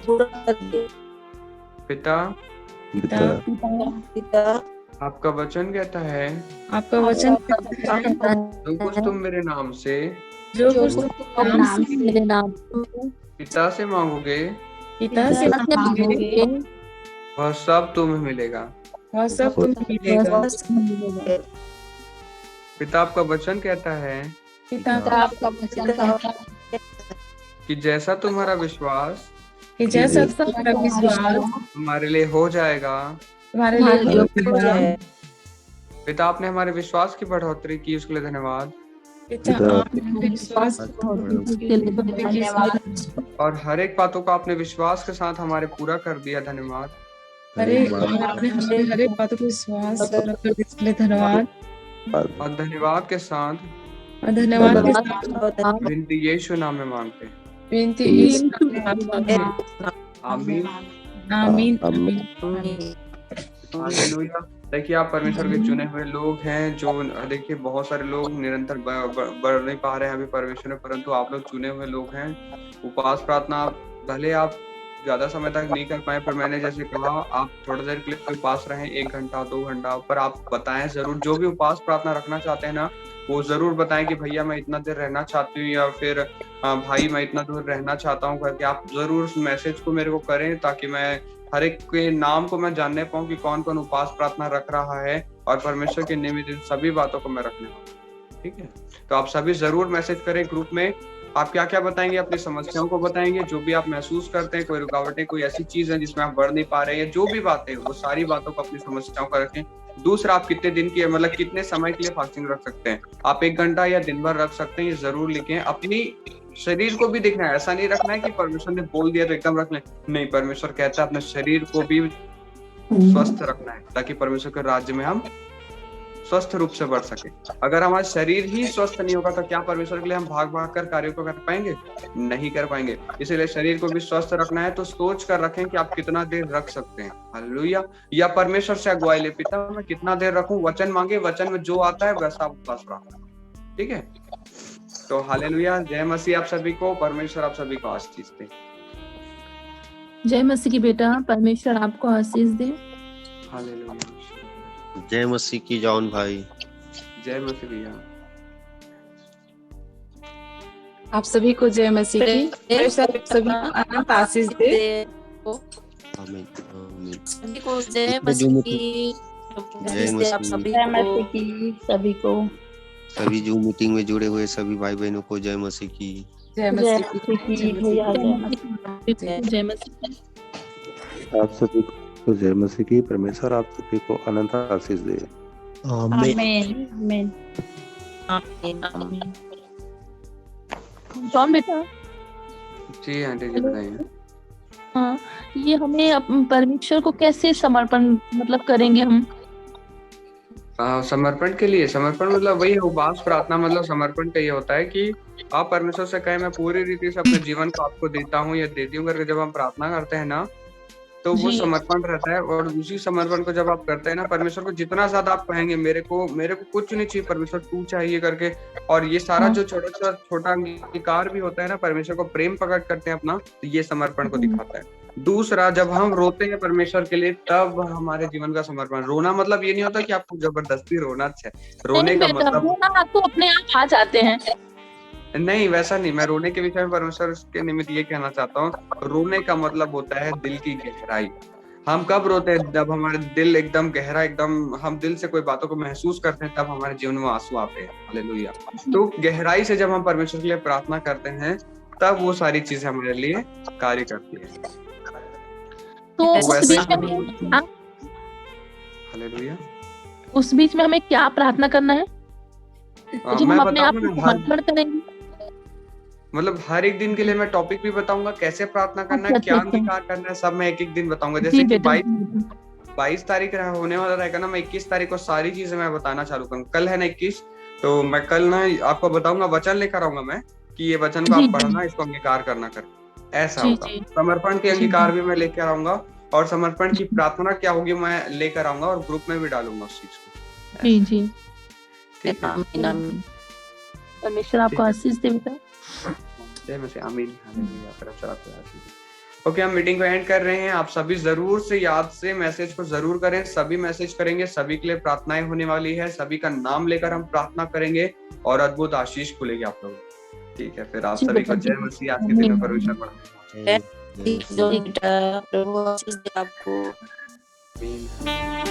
[SPEAKER 1] पिता,
[SPEAKER 5] पिता
[SPEAKER 1] आपका वचन कहता है
[SPEAKER 5] आपका वचन कहता है
[SPEAKER 1] जो कुछ तुम मेरे नाम से
[SPEAKER 5] जो कुछ तुम नाम से
[SPEAKER 3] मेरे नाम
[SPEAKER 1] पिता से मांगोगे
[SPEAKER 5] पिता से मांगोगे
[SPEAKER 1] वह सब तुम्हें मिलेगा।
[SPEAKER 5] वह सब तुम्हें मिलेगा।
[SPEAKER 1] पिता, आपका वचन कहता है
[SPEAKER 5] पिता
[SPEAKER 2] आपका वचन कहता है
[SPEAKER 1] कि जैसा तुम्हारा विश्वास
[SPEAKER 5] कि जैसा तुम्हारा विश्वास
[SPEAKER 1] तुम्हारे लिए हो जाएगा।
[SPEAKER 5] तुम्हारे लिए हो जाए।
[SPEAKER 1] पिता, आपने हमारे विश्वास की बढ़ोतरी की, उसके लिए धन्यवाद।
[SPEAKER 5] पिता आपने विश्वास
[SPEAKER 1] और हर एक बातों को आपने विश्वास के साथ हमारे पूरा कर दिया, धन्यवाद।
[SPEAKER 5] आपने हमारे हर एक बातों को विश्वास पूरा कर दिया, इसके लिए धन्यवाद।
[SPEAKER 1] और धन्यवाद के साथ
[SPEAKER 5] और धन्यवाद के साथ
[SPEAKER 1] विनती यीशु नाम में मांगते हैं,
[SPEAKER 5] विनती यीशु नाम में मांगते हैं।
[SPEAKER 1] आमीन।
[SPEAKER 5] आमीन।
[SPEAKER 1] हालेलुया। देखिए, आप परमेश्वर के चुने हुए लोग हैं, जो देखिए बहुत सारे लोग निरंतर बढ़ नहीं पा रहे हैं अभी परमेश्वर में, परंतु आप लोग चुने हुए लोग हैं। उपवास प्रार्थना भले आप ज्यादा समय तक नहीं कर पाए, पर मैंने जैसे कहा आप थोड़ा देर के लिए उपवास रहें, 1 घंटा 2 घंटा, पर आप बताएं जरूर। जो भी उपवास प्रार्थना रखना चाहते हैं ना, वो जरूर बताएं कि भैया मैं इतना देर रहना चाहती हूँ, या फिर भाई मैं इतना दूर रहना चाहता हूँ करके आप जरूर उस मैसेज को मेरे को करें, ताकि मैं हर एक के नाम को मैं जानने पाऊँ कि कौन कौन उपवास प्रार्थना रख रहा है, और परमेश्वर के निमित्त इन सभी बातों को मैं रखने वाला। ठीक है, तो आप सभी जरूर मैसेज करें ग्रुप में। आप क्या क्या बताएंगे, अपनी समस्याओं को बताएंगे, जो भी आप महसूस करते हैं, कोई रुकावटें, कोई ऐसी चीज है जिसमें आप बढ़ नहीं पा रहे हैं, जो भी बातें वो सारी बातों को, अपनी समस्याओं का रखें। दूसरा, आप कितने दिन की मतलब कितने समय के लिए फास्टिंग रख सकते हैं, आप 1 घंटा या दिन भर रख सकते हैं, ये जरूर लिखें। अपनी शरीर को भी देखना है, ऐसा नहीं रखना है कि परमेश्वर ने बोल दिया तो एकदम रख लें, नहीं, परमेश्वर कहता है अपने शरीर को भी स्वस्थ रखना है, ताकि परमेश्वर के राज्य में हम स्वस्थ रूप से बढ़ सके। अगर हमारा शरीर ही स्वस्थ नहीं होगा तो क्या परमेश्वर के लिए हम भाग भाग कर कार्यों को कर पाएंगे? नहीं कर पाएंगे। इसीलिए शरीर को भी स्वस्थ रखना है, तो सोच कर रखें कि आप कितना देर रख सकते हैं। हालेलुया। या परमेश्वर से अगुवाई ले, पिता मैं कितना देर रखूं, वचन मांगे, वचन में जो आता है वैसा उपवास रखो। ठीक है, तो हालेलुया। जय मसीह आप सभी को, परमेश्वर आप सभी को आशीष दे।
[SPEAKER 3] जय मसीह की बेटा, परमेश्वर आपको आशीष दे।
[SPEAKER 1] हालेलुया।
[SPEAKER 4] जय मसीह की जॉन भाई।
[SPEAKER 1] जय मसीह भैया।
[SPEAKER 5] आप सभी को जय मसीह की। परमेश्वर आप सभी को अनंत आशीष दे।
[SPEAKER 4] आमीन आमीन।
[SPEAKER 3] सभी को जय
[SPEAKER 4] इसमें जो
[SPEAKER 3] मसीह
[SPEAKER 4] मीटिंग
[SPEAKER 3] की।
[SPEAKER 4] जय
[SPEAKER 3] आप
[SPEAKER 4] मसीह।
[SPEAKER 3] सभी
[SPEAKER 2] जय
[SPEAKER 3] को
[SPEAKER 2] मसीह की सभी को।
[SPEAKER 4] सभी जो मीटिंग में जुड़े हुए सभी भाई बहनों को जय मसीह की।
[SPEAKER 5] जय
[SPEAKER 2] जय
[SPEAKER 5] मसीह
[SPEAKER 2] मसीह
[SPEAKER 5] की।
[SPEAKER 2] की भैया, जय मसीह।
[SPEAKER 3] जय मसीह।
[SPEAKER 7] आप सभी को जय मसीह की। परमेश्वर आप सभी को अनंत आशीष दे।
[SPEAKER 4] आमीन।
[SPEAKER 2] आमीन आमीन।
[SPEAKER 3] आमीन। जॉन बेटा,
[SPEAKER 1] जी आंटी जी बताइए।
[SPEAKER 3] हाँ, ये हमें परमेश्वर को कैसे समर्पण मतलब करेंगे हम?
[SPEAKER 1] समर्पण के लिए, समर्पण मतलब वही है, उपवास प्रार्थना मतलब समर्पण का ये होता है कि आप परमेश्वर से कहें मैं पूरी रीति से अपने जीवन को आपको देता हूँ या देती हूँ करके जब हम प्रार्थना करते हैं ना, तो वो
[SPEAKER 3] जी
[SPEAKER 1] समर्पण रहता है। और उसी समर्पण को जब आप करते हैं ना, परमेश्वर को जितना ज्यादा आप कहेंगे मेरे को कुछ नहीं चाहिए परमेश्वर, तू चाहिए करके, और ये सारा
[SPEAKER 3] हाँ।
[SPEAKER 1] जो छोटा अंगीकार भी होता है ना, परमेश्वर को प्रेम प्रकट करते हैं अपना, तो ये समर्पण को दिखाता है। दूसरा, जब हम रोते हैं परमेश्वर के लिए, तब हमारे जीवन का समर्पण। रोना मतलब ये नहीं होता कि आपको जबरदस्ती रोना अच्छा है, रोने
[SPEAKER 3] नहीं
[SPEAKER 1] का
[SPEAKER 3] बेटा,
[SPEAKER 1] मतलब
[SPEAKER 3] वो ना आपको अपने आप आ जाते हैं।
[SPEAKER 1] नहीं, वैसा नहीं। मैं रोने के विषय में परमेश्वर के निमित्त ये कहना चाहता हूँ, रोने का मतलब होता है दिल की गहराई। हम कब रोते हैं? जब हमारे दिल एकदम गहरा, एकदम हम दिल से कोई बातों को महसूस करते हैं, तब हमारे जीवन में आंसू आते हैं। हालेलुया। तो गहराई से जब हम परमेश्वर के लिए प्रार्थना करते हैं, तब वो सारी चीजें हमारे लिए कार्य करती है।
[SPEAKER 3] तो
[SPEAKER 1] वो
[SPEAKER 3] उस
[SPEAKER 1] वैसे
[SPEAKER 3] बीच
[SPEAKER 1] ही
[SPEAKER 3] में
[SPEAKER 1] हालेलुया।
[SPEAKER 3] उस बीच में हमें क्या प्रार्थना करना है जो
[SPEAKER 1] मैं
[SPEAKER 3] हम अपने आप
[SPEAKER 1] बताऊंगा
[SPEAKER 3] को
[SPEAKER 1] ना,
[SPEAKER 3] समर्पण करेंगे?
[SPEAKER 1] मतलब हर एक दिन के लिए मैं टॉपिक भी बताऊंगा, कैसे प्रार्थना करना है,
[SPEAKER 3] अच्छा
[SPEAKER 1] क्या
[SPEAKER 3] अच्छा अच्छा।
[SPEAKER 1] अंगीकार करना है, सब मैं एक एक दिन बताऊंगा।
[SPEAKER 3] जी
[SPEAKER 1] जैसे कि
[SPEAKER 3] बेटा।
[SPEAKER 1] 22 तारीख होने वाला रहेगा ना, मैं 21 तारीख को सारी चीजें मैं बताना चालू करूंगा। कल है ना 21, तो मैं कल ना आपको बताऊंगा, वचन लेकर आऊंगा मैं कि ये वचन को
[SPEAKER 3] जी
[SPEAKER 1] आप
[SPEAKER 3] जी
[SPEAKER 1] पढ़ना, इसको अंगीकार करना कर, ऐसा
[SPEAKER 3] जी
[SPEAKER 1] होगा।
[SPEAKER 3] जी
[SPEAKER 1] समर्पण के
[SPEAKER 3] जी
[SPEAKER 1] अंगीकार भी मैं लेकर आऊंगा, और समर्पण की प्रार्थना क्या होगी मैं लेकर आऊंगा, और ग्रुप में भी डालूंगा उस चीज को।
[SPEAKER 3] जी
[SPEAKER 1] ऐसा,
[SPEAKER 3] जी।
[SPEAKER 1] ठीक है।
[SPEAKER 3] आमीन आमीन। परमेश्वर आपको
[SPEAKER 1] ठीक है।
[SPEAKER 3] आशीष दे बेटा।
[SPEAKER 1] जय मसीह। आमीन हालेलुया। परमेश्वर आपको आशीष दे। ओके, हम मीटिंग को एंड कर रहे हैं। आप सभी जरूर से याद से मैसेज को जरूर करें, सभी मैसेज करेंगे, सभी के लिए प्रार्थनाएं होने वाली है, सभी का नाम लेकर हम प्रार्थना करेंगे और अद्भुत आशीष खुलेगी आप लोगों को। ठीक है, फिर आप
[SPEAKER 3] जी
[SPEAKER 1] सभी
[SPEAKER 3] बेटा
[SPEAKER 1] को
[SPEAKER 3] जी।
[SPEAKER 1] जय मसीह। आज के दिन में परमेश्वर बढ़ाए।
[SPEAKER 4] जय मसीह।
[SPEAKER 3] बेटा, प्रभु आशीष दे आपको।
[SPEAKER 1] आमीन।